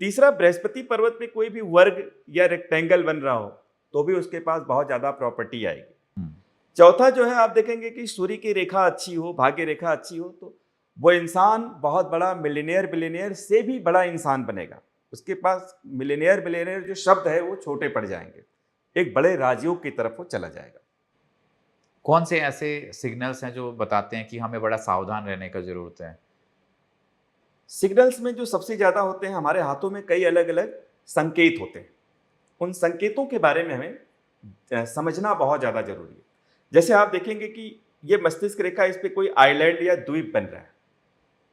तीसरा, बृहस्पति पर्वत पे कोई भी वर्ग या रेक्टेंगल बन रहा हो तो भी उसके पास बहुत ज़्यादा प्रॉपर्टी आएगी। हम्म। चौथा जो है, आप देखेंगे कि सूर्य की रेखा अच्छी हो, भाग्य रेखा अच्छी हो, तो वो इंसान बहुत बड़ा मिलियनेयर बिलियनेयर से भी बड़ा इंसान बनेगा। उसके पास मिलियनेयर बिलियनेयर जो शब्द है वो छोटे पड़ जाएंगे, एक बड़े राजयोग की तरफ वो चला जाएगा। कौन से ऐसे सिग्नल्स हैं जो बताते हैं कि हमें बड़ा सावधान रहने का ज़रूरत है? सिग्नल्स में जो सबसे ज़्यादा होते हैं, हमारे हाथों में कई अलग अलग संकेत होते हैं। उन संकेतों के बारे में हमें समझना बहुत ज़्यादा जरूरी है। जैसे आप देखेंगे कि ये मस्तिष्क रेखा, इस पे कोई आइलैंड या द्वीप बन रहा है,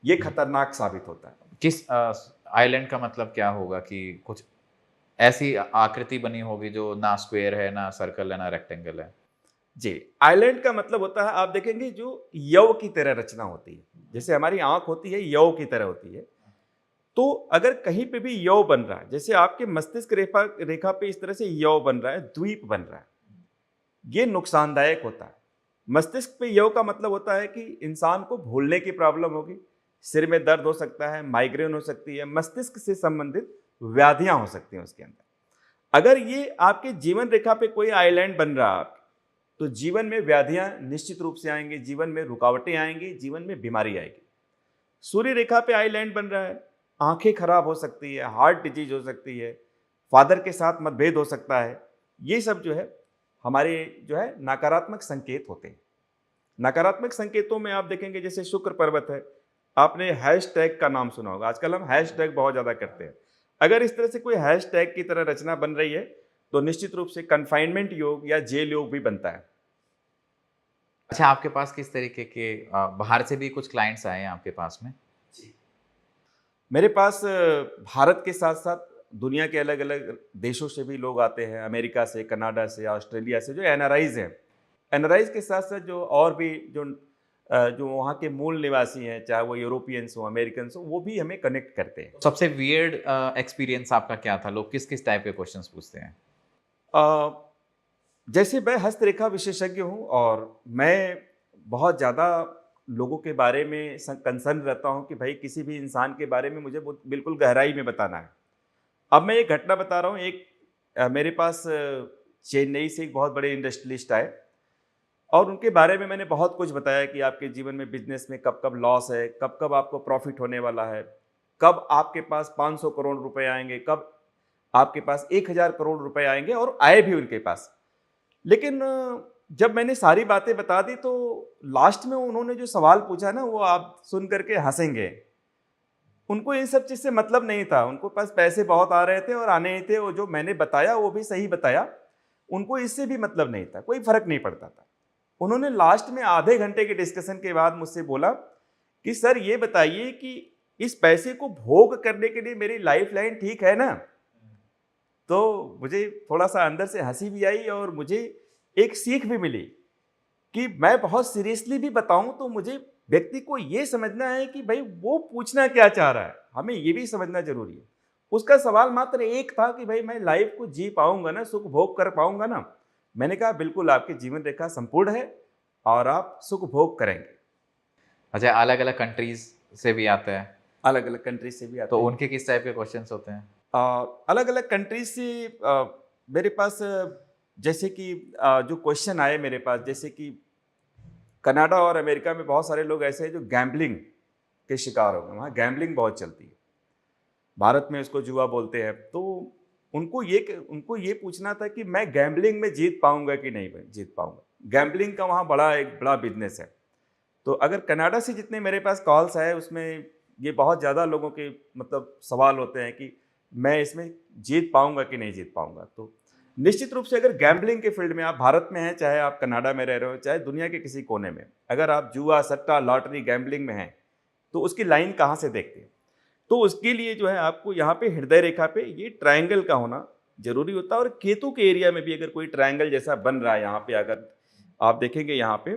ये खतरनाक साबित होता है। किस आइलैंड का मतलब क्या होगा कि कुछ ऐसी आकृति बनी होगी जो ना स्क्वायर है, ना सर्कल है, ना रेक्टेंगल है? जी, आइलैंड का मतलब होता है, आप देखेंगे जो यव की तरह रचना होती है, जैसे हमारी आंख होती है यव की तरह होती है, तो अगर कहीं पे भी यव बन रहा है, जैसे आपके मस्तिष्क रेखा पे इस तरह से यव बन रहा है, द्वीप बन रहा है, ये नुकसानदायक होता है। मस्तिष्क पे यव का मतलब होता है कि इंसान को भूलने की प्रॉब्लम होगी, सिर में दर्द हो सकता है, माइग्रेन हो सकती है, मस्तिष्क से संबंधित व्याधियां हो सकती हैं उसके अंदर। अगर ये आपके जीवन रेखा पे कोई आइलैंड बन रहा है तो जीवन में व्याधियां निश्चित रूप से आएंगी, जीवन में रुकावटें आएंगी, जीवन में बीमारी आएगी। सूर्य रेखा पे आइलैंड बन रहा है, आंखें खराब हो सकती है, हार्ट डिजीज हो सकती है, फादर के साथ मतभेद हो सकता है। ये सब जो है हमारे जो है नकारात्मक संकेत होते हैं। नकारात्मक संकेतों में आप देखेंगे जैसे शुक्र पर्वत है, आपने हैशटैग का नाम सुना होगा, आजकल हम हैशटैग बहुत ज़्यादा करते हैं। अगर इस तरह से कोई हैशटैग की तरह रचना बन रही है तो निश्चित रूप से कन्फाइनमेंट योग या जेल योग भी बनता है। अच्छा, आपके पास किस तरीके के बाहर से भी कुछ क्लाइंट्स आए हैं आपके पास में? जी, मेरे पास भारत के साथ साथ दुनिया के अलग अलग देशों से भी लोग आते हैं, अमेरिका से, कनाडा से, ऑस्ट्रेलिया से, जो एनआरआईज हैं। एनआरआईज के साथ साथ जो और भी जो वहाँ के मूल निवासी हैं, चाहे वो यूरोपियंस हो, अमेरिकन हो, वो भी हमें कनेक्ट करते हैं। सबसे वियर्ड एक्सपीरियंस आपका क्या था? लोग किस किस टाइप के क्वेश्चंस पूछते हैं? अ, जैसे मैं हस्तरेखा विशेषज्ञ हूँ और मैं बहुत ज़्यादा लोगों के बारे में कंसर्न रहता हूँ कि भाई किसी भी इंसान के बारे में मुझे बिल्कुल गहराई में बताना है। अब मैं एक घटना बता रहा हूँ। मेरे पास चेन्नई से एक बहुत बड़े इंडस्ट्रियलिस्ट आए और उनके बारे में मैंने बहुत कुछ बताया कि आपके जीवन में बिजनेस में कब कब लॉस है, कब कब आपको प्रॉफिट होने वाला है, कब आपके पास 500 करोड़ रुपए आएंगे, कब आपके पास 1000 करोड़ रुपए आएंगे, और आए भी उनके पास। लेकिन जब मैंने सारी बातें बता दी तो लास्ट में उन्होंने जो सवाल पूछा ना, वो आप सुन करके हंसेंगे। उनको इन सब चीज़ से मतलब नहीं था, उनको पास पैसे बहुत आ रहे थे और आने ही थे, वो जो मैंने बताया वो भी सही बताया, उनको इससे भी मतलब नहीं था, कोई फर्क नहीं पड़ता था। उन्होंने लास्ट में आधे घंटे के डिस्कशन के बाद मुझसे बोला कि सर ये बताइए कि इस पैसे को भोग करने के लिए मेरी लाइफ लाइन ठीक है ना। तो मुझे थोड़ा सा अंदर से हंसी भी आई और मुझे एक सीख भी मिली कि मैं बहुत सीरियसली भी बताऊं तो मुझे व्यक्ति को ये समझना है कि भाई वो पूछना क्या चाह रहा है, हमें ये भी समझना जरूरी है। उसका सवाल मात्र एक था कि भाई मैं लाइफ को जी पाऊंगा ना, सुख भोग कर पाऊंगा ना। मैंने कहा बिल्कुल, आपकी जीवन रेखा संपूर्ण है और आप सुख भोग करेंगे। अच्छा, अलग अलग कंट्रीज से भी आता है? अलग अलग कंट्री से भी आते तो हैं। उनके किस टाइप के क्वेश्चंस होते हैं? अलग अलग कंट्रीज से मेरे पास जैसे कि जो क्वेश्चन आए मेरे पास, जैसे कि कनाडा और अमेरिका में बहुत सारे लोग ऐसे हैं जो गैम्बलिंग के शिकार हो गए, वहाँ गैम्बलिंग बहुत चलती है, भारत में उसको जुआ बोलते हैं। तो उनको ये पूछना था कि मैं गैम्बलिंग में जीत पाऊंगा कि नहीं जीत पाऊंगा। गैम्बलिंग का वहाँ एक बड़ा बिजनेस है। तो अगर कनाडा से जितने मेरे पास कॉल्स आए उसमें ये बहुत ज़्यादा लोगों के मतलब सवाल होते हैं कि मैं इसमें जीत पाऊंगा कि नहीं जीत पाऊंगा। तो निश्चित रूप से अगर गैम्बलिंग के फील्ड में आप भारत में हैं, चाहे आप कनाडा में रह रहे हो, चाहे दुनिया के किसी कोने में, अगर आप जुआ, सट्टा, लॉटरी, गैम्बलिंग में हैं तो उसकी लाइन कहाँ से देखते हैं? तो उसके लिए जो है आपको यहाँ पे हृदय रेखा पे ये ट्रायंगल का होना जरूरी होता है। और केतु के एरिया में भी अगर कोई ट्रायंगल जैसा बन रहा है यहाँ पे, अगर आप देखेंगे यहाँ पे,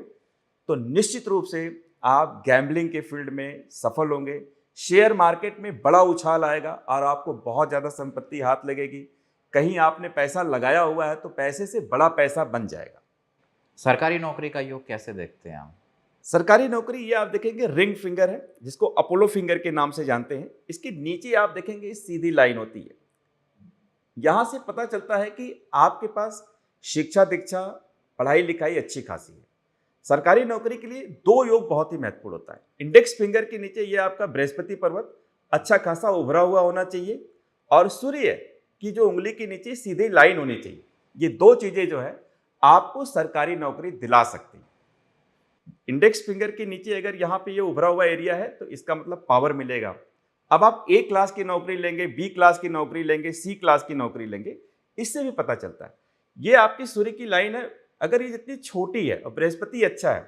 तो निश्चित रूप से आप गैम्बलिंग के फील्ड में सफल होंगे। शेयर मार्केट में बड़ा उछाल आएगा और आपको बहुत ज़्यादा संपत्ति हाथ लगेगी। कहीं आपने पैसा लगाया हुआ है तो पैसे से बड़ा पैसा बन जाएगा। सरकारी नौकरी का योग कैसे देखते हैं आप? सरकारी नौकरी ये आप देखेंगे रिंग फिंगर है, जिसको अपोलो फिंगर के नाम से जानते हैं। इसके नीचे आप देखेंगे सीधी लाइन होती है। यहां से पता चलता है कि आपके पास शिक्षा दीक्षा, पढ़ाई लिखाई अच्छी खासी है। सरकारी नौकरी के लिए दो योग बहुत ही महत्वपूर्ण होता है। इंडेक्स फिंगर के नीचे ये आपका बृहस्पति पर्वत अच्छा खासा उभरा हुआ होना चाहिए, और सूर्य की जो उंगली के नीचे सीधी लाइन होनी चाहिए। ये दो चीजें जो है आपको सरकारी नौकरी दिला सकती है। इंडेक्स फिंगर के नीचे अगर यहाँ पे ये उभरा हुआ एरिया है तो इसका मतलब पावर मिलेगा। अब आप ए क्लास की नौकरी लेंगे, बी क्लास की नौकरी लेंगे, सी क्लास की नौकरी लेंगे, इससे भी पता चलता है। ये आपकी सूर्य की लाइन है, अगर ये जितनी छोटी है और बृहस्पति अच्छा है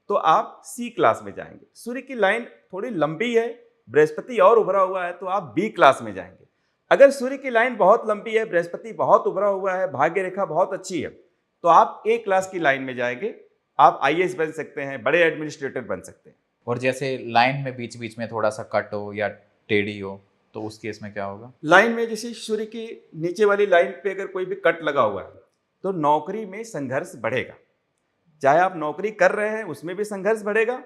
तो आप सी क्लास में जाएंगे। सूर्य की लाइन थोड़ी लंबी है, बृहस्पति और उभरा हुआ है तो आप बी क्लास में जाएंगे। अगर सूर्य की लाइन बहुत लंबी है, बृहस्पति बहुत उभरा हुआ है, भाग्य रेखा बहुत अच्छी है, तो आप ए क्लास की लाइन में जाएंगे। आप आईएएस बन सकते हैं, बड़े एडमिनिस्ट्रेटर बन सकते हैं। और जैसे लाइन में बीच बीच में थोड़ा सा कट हो या टेढ़ी हो तो उस केस में क्या होगा? लाइन में जैसे सूर्य की नीचे वाली लाइन पे अगर कोई भी कट लगा हुआ है तो नौकरी में संघर्ष बढ़ेगा। चाहे आप नौकरी कर रहे हैं उसमें भी संघर्ष बढ़ेगा,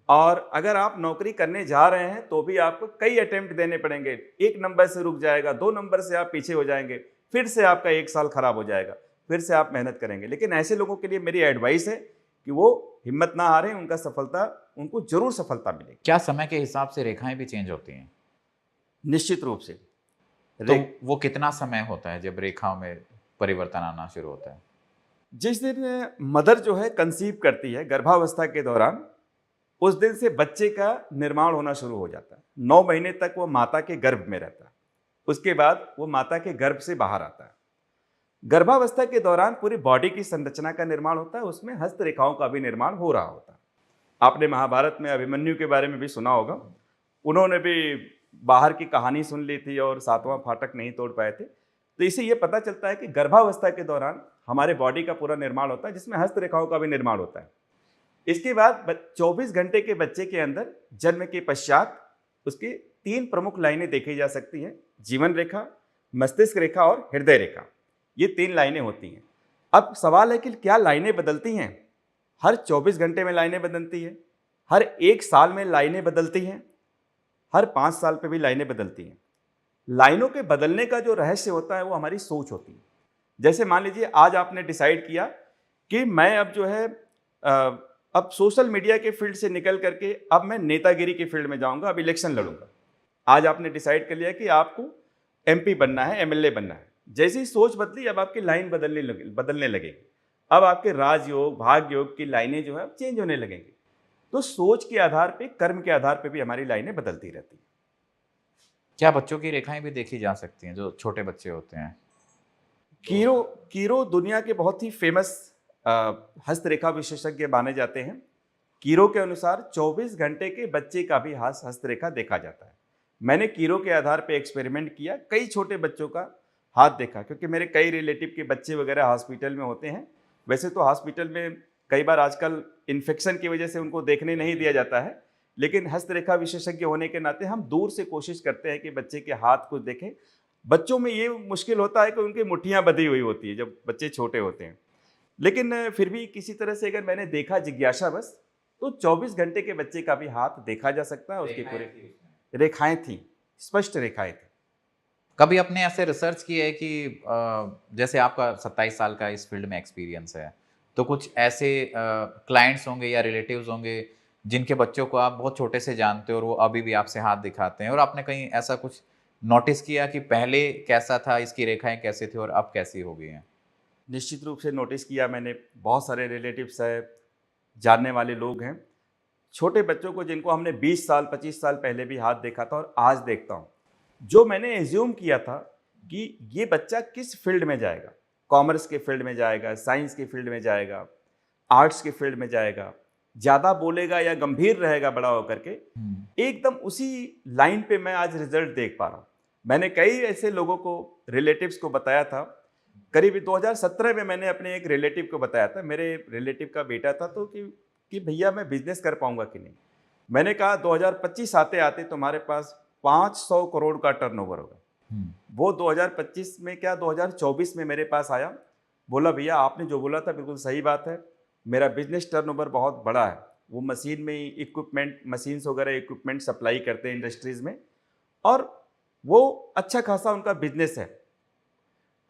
और अगर आप नौकरी करने जा रहे हैं तो भी आपको कई अटेम्प्ट देने पड़ेंगे। एक नंबर से रुक जाएगा, 2 नंबर से आप पीछे हो जाएंगे, फिर से आपका 1 साल खराब हो जाएगा, फिर से आप मेहनत करेंगे। लेकिन ऐसे लोगों के लिए मेरी एडवाइस है कि वो हिम्मत ना हारें, उनको जरूर सफलता मिलेगी। क्या समय के हिसाब से रेखाएं भी चेंज होती हैं? निश्चित रूप से। तो वो कितना समय होता है जब रेखाओं में परिवर्तन आना शुरू होता है? जिस दिन मदर जो है कंसीव करती है गर्भावस्था के दौरान, उस दिन से बच्चे का निर्माण होना शुरू हो जाता है। 9 महीने तक वो माता के गर्भ में रहता है, उसके बाद वो माता के गर्भ से बाहर आता है। गर्भावस्था के दौरान पूरी बॉडी की संरचना का निर्माण होता है, उसमें हस्तरेखाओं का भी निर्माण हो रहा होता है। आपने महाभारत में अभिमन्यु के बारे में भी सुना होगा, उन्होंने भी बाहर की कहानी सुन ली थी और 7वां फाटक नहीं तोड़ पाए थे। तो इससे ये पता चलता है कि गर्भावस्था के दौरान हमारे बॉडी का पूरा निर्माण होता है, जिसमें हस्तरेखाओं का भी निर्माण होता है। इसके बाद 24 घंटे के बच्चे के अंदर जन्म के पश्चात उसकी 3 प्रमुख लाइनें देखी जा सकती हैं, जीवन रेखा, मस्तिष्क रेखा और हृदय रेखा। ये 3 लाइनें होती हैं। अब सवाल है कि क्या लाइनें बदलती हैं? हर 24 घंटे में लाइनें बदलती हैं, हर 1 साल में लाइनें बदलती हैं, हर 5 साल पे भी लाइनें बदलती हैं। लाइनों के बदलने का जो रहस्य होता है वो हमारी सोच होती है। जैसे मान लीजिए आज आपने डिसाइड किया कि मैं अब जो है अब सोशल मीडिया के फील्ड से निकल करके अब मैं नेतागिरी के फील्ड में जाऊंगा, अब इलेक्शन लड़ूंगा। आज आपने डिसाइड कर लिया कि आपको एमपी बनना है, एमएलए बनना है। जैसी सोच बदली, अब आपकी लाइन बदलने लगेगी। अब आपके राजयोग, भाग्य योग की लाइनें जो है चेंज होने लगेंगी। तो सोच के आधार पे, कर्म के आधार पे भी हमारी लाइनें बदलती रहती हैं। क्या बच्चों की रेखाएं भी देखी जा सकती हैं जो छोटे बच्चे होते हैं? कीरो दुनिया के बहुत ही फेमस हस्तरेखा विशेषज्ञ माने जाते हैं। कीरो के अनुसार 24 घंटे के बच्चे का भी हस्तरेखा देखा जाता है। मैंने कीरो के आधार पे एक्सपेरिमेंट किया, कई छोटे बच्चों का हाथ देखा, क्योंकि मेरे कई रिलेटिव के बच्चे वगैरह हॉस्पिटल में होते हैं। वैसे तो हॉस्पिटल में कई बार आजकल इन्फेक्शन की वजह से उनको देखने नहीं दिया जाता है, लेकिन हस्तरेखा विशेषज्ञ होने के नाते हम दूर से कोशिश करते हैं कि बच्चे के हाथ को देखें। बच्चों में ये मुश्किल होता है कि उनकी मुट्ठियाँ बंधी हुई होती है जब बच्चे छोटे होते हैं, लेकिन फिर भी किसी तरह से अगर मैंने देखा जिज्ञासावश, तो 24 घंटे के बच्चे का भी हाथ देखा जा सकता है। उसकी पूरी रेखाएं थी, स्पष्ट रेखाएं थी। कभी आपने ऐसे रिसर्च की है कि जैसे आपका 27 साल का इस फील्ड में एक्सपीरियंस है, तो कुछ ऐसे क्लाइंट्स होंगे या रिलेटिव्स होंगे जिनके बच्चों को आप बहुत छोटे से जानते हो और वो अभी भी आपसे हाथ दिखाते हैं, और आपने कहीं ऐसा कुछ नोटिस किया कि पहले कैसा था, इसकी रेखाएं कैसे थी और अब कैसी हो गई हैं? निश्चित रूप से नोटिस किया मैंने। बहुत सारे रिलेटिव्स है, जानने वाले लोग हैं, छोटे बच्चों को जिनको हमने 20 साल 25 साल पहले भी हाथ देखा था और आज देखता हूँ। जो मैंने एज्यूम किया था कि ये बच्चा किस फील्ड में जाएगा, कॉमर्स के फील्ड में जाएगा, साइंस के फील्ड में जाएगा, आर्ट्स के फील्ड में जाएगा, ज़्यादा बोलेगा या गंभीर रहेगा बड़ा होकर के, एकदम उसी लाइन पे मैं आज रिजल्ट देख पा रहा हूँ। मैंने कई ऐसे लोगों को, रिलेटिव्स को बताया था। करीब 2017 में मैंने अपने एक रिलेटिव को बताया था, मेरे रिलेटिव का बेटा था, तो कि भैया मैं बिजनेस कर पाऊंगा कि नहीं। मैंने कहा 2025 आते आते तुम्हारे पास 500 करोड़ का टर्नओवर होगा। वो 2025 में क्या 2024 में मेरे पास आया, बोला भैया आपने जो बोला था बिल्कुल सही बात है, मेरा बिजनेस टर्नओवर बहुत बड़ा है। वो मशीन में इक्विपमेंट, मशीन्स वगैरह इक्विपमेंट सप्लाई करते हैं इंडस्ट्रीज में, और वो अच्छा खासा उनका बिजनेस है।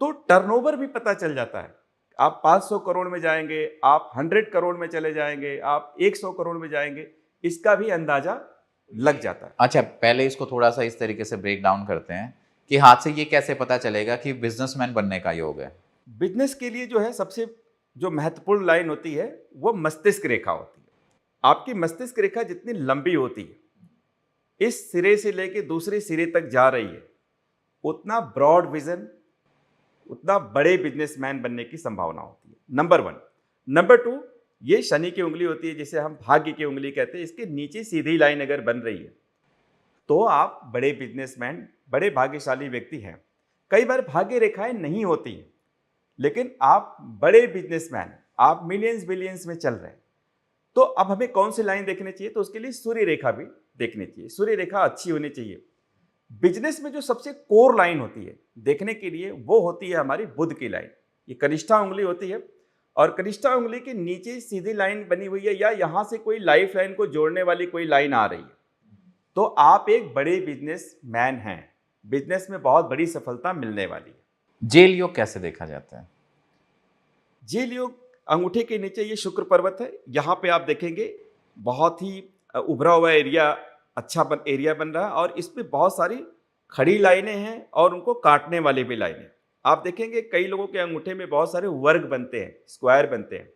तो टर्नओवर भी पता चल जाता है। आप 500 करोड़ में जाएंगे, आप 100 करोड़ में चले जाएंगे, आप 100 करोड़ में जाएंगे, इसका भी अंदाजा लग जाता है। अच्छा, पहले इसको थोड़ा सा इस तरीके से ब्रेक डाउन करते हैं कि हाथ से ये कैसे पता चलेगा कि बिजनेसमैन बनने का योग है। बिजनेस के लिए जो है सबसे जो महत्वपूर्ण लाइन होती है वो मस्तिष्क रेखा होती है। आपकी मस्तिष्क रेखा जितनी लंबी होती है, इस सिरे से लेके दूसरे सिरे तक जा रही है, उतना ब्रॉड विजन, उतना बड़े बिजनेसमैन बनने की संभावना होती है। नंबर 1। नंबर 2, ये शनि की उंगली होती है जिसे हम भाग्य की उंगली कहते हैं। इसके नीचे सीधी लाइन अगर बन रही है तो आप बड़े बिजनेसमैन, बड़े भाग्यशाली व्यक्ति हैं। कई बार भाग्य रेखाएं नहीं होती हैं, लेकिन आप बड़े बिजनेसमैन, आप मिलियंस बिलियंस में चल रहे हैं। तो अब हमें कौन सी लाइन देखनी चाहिए, तो उसके लिए सूर्य रेखा भी देखनी चाहिए। सूर्य रेखा अच्छी होनी चाहिए। बिजनेस में जो सबसे कोर लाइन होती है देखने के लिए, वो होती है हमारी बुध की लाइन। ये कनिष्ठा उंगली होती है, और कनिष्ठा उंगली के नीचे सीधी लाइन बनी हुई है, या यहां से कोई लाइफ लाइन को जोड़ने वाली कोई लाइन आ रही है, तो आप एक बड़े बिजनेसमैन हैं। बिजनेस में बहुत बड़ी सफलता मिलने वाली है। जेल योग कैसे देखा जाता है? जेल योग अंगूठे के नीचे ये शुक्र पर्वत है। यहाँ पे आप देखेंगे बहुत ही उभरा हुआ एरिया, अच्छा एरिया बन रहा है, और इसमें बहुत सारी खड़ी लाइनें हैं और उनको काटने वाले भी लाइनें। आप देखेंगे कई लोगों के अंगूठे में बहुत सारे वर्ग बनते हैं, स्क्वायर बनते हैं।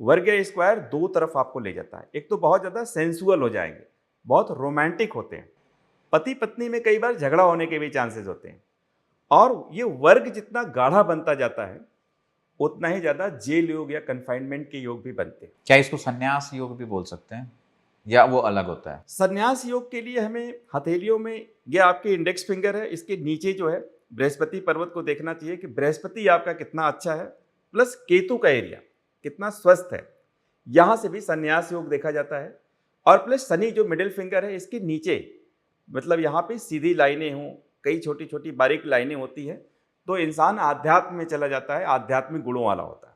वर्ग या स्क्वायर दो तरफ आपको ले जाता है। एक तो बहुत ज़्यादा सेंसुअल हो जाएंगे, बहुत रोमांटिक होते हैं। पति पत्नी में कई बार झगड़ा होने के भी चांसेस होते हैं। और ये वर्ग जितना गाढ़ा बनता जाता है, उतना ही ज़्यादा जेल योग या कन्फाइनमेंट के योग भी बनते हैं। क्या इसको संन्यास योग भी बोल सकते हैं, या वो अलग होता है? संन्यास योग के लिए हमें हथेलियों में, ये आपके इंडेक्स फिंगर है, इसके नीचे जो है बृहस्पति पर्वत को देखना चाहिए कि बृहस्पति आपका कितना अच्छा है, प्लस केतु का एरिया कितना स्वस्थ है। यहाँ से भी संन्यास योग देखा जाता है। और प्लस शनि जो मिडिल फिंगर है, इसके नीचे, मतलब यहाँ पे सीधी लाइनें हों, कई छोटी छोटी बारीक लाइनें होती हैं, तो इंसान आध्यात्म में चला जाता है, आध्यात्मिक गुणों वाला होता है।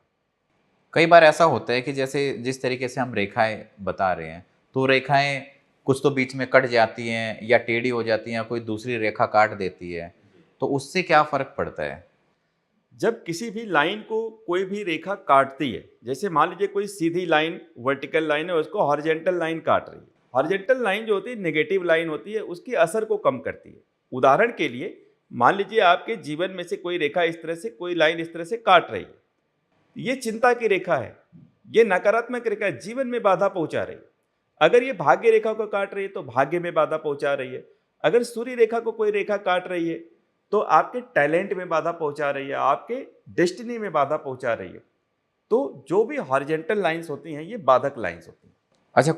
कई बार ऐसा होता है कि जैसे जिस तरीके से हम रेखाएं बता रहे हैं, तो रेखाएं कुछ तो बीच में कट जाती हैं या टेढ़ी हो जाती हैं, या कोई दूसरी रेखा काट देती है, तो उससे क्या फर्क पड़ता है? जब किसी भी लाइन को कोई भी रेखा काटती है, जैसे मान लीजिए कोई सीधी लाइन, वर्टिकल लाइन है, उसको हॉरिजॉन्टल लाइन काट रही है। हॉरिजॉन्टल लाइन जो होती है नेगेटिव लाइन होती है, उसकी असर को कम करती है। उदाहरण के लिए मान लीजिए आपके जीवन में से कोई रेखा इस तरह से, कोई लाइन इस तरह से काट रही है, ये चिंता की रेखा है, ये नकारात्मक रेखा है, जीवन में बाधा पहुंचा रही है। अगर ये भाग्य रेखा को काट रही है तो भाग्य में बाधा पहुंचा रही है। अगर सूर्य रेखा को कोई रेखा काट रही है तो आपके टैलेंट में बाधा पहुंचा रही है, आपके डेस्टिनी में बाधा पहुंचा रही है। तो जो भी हॉरिजॉन्टल लाइंस होती हैं, ये बाधक लाइंस होती हैं। अच्छा,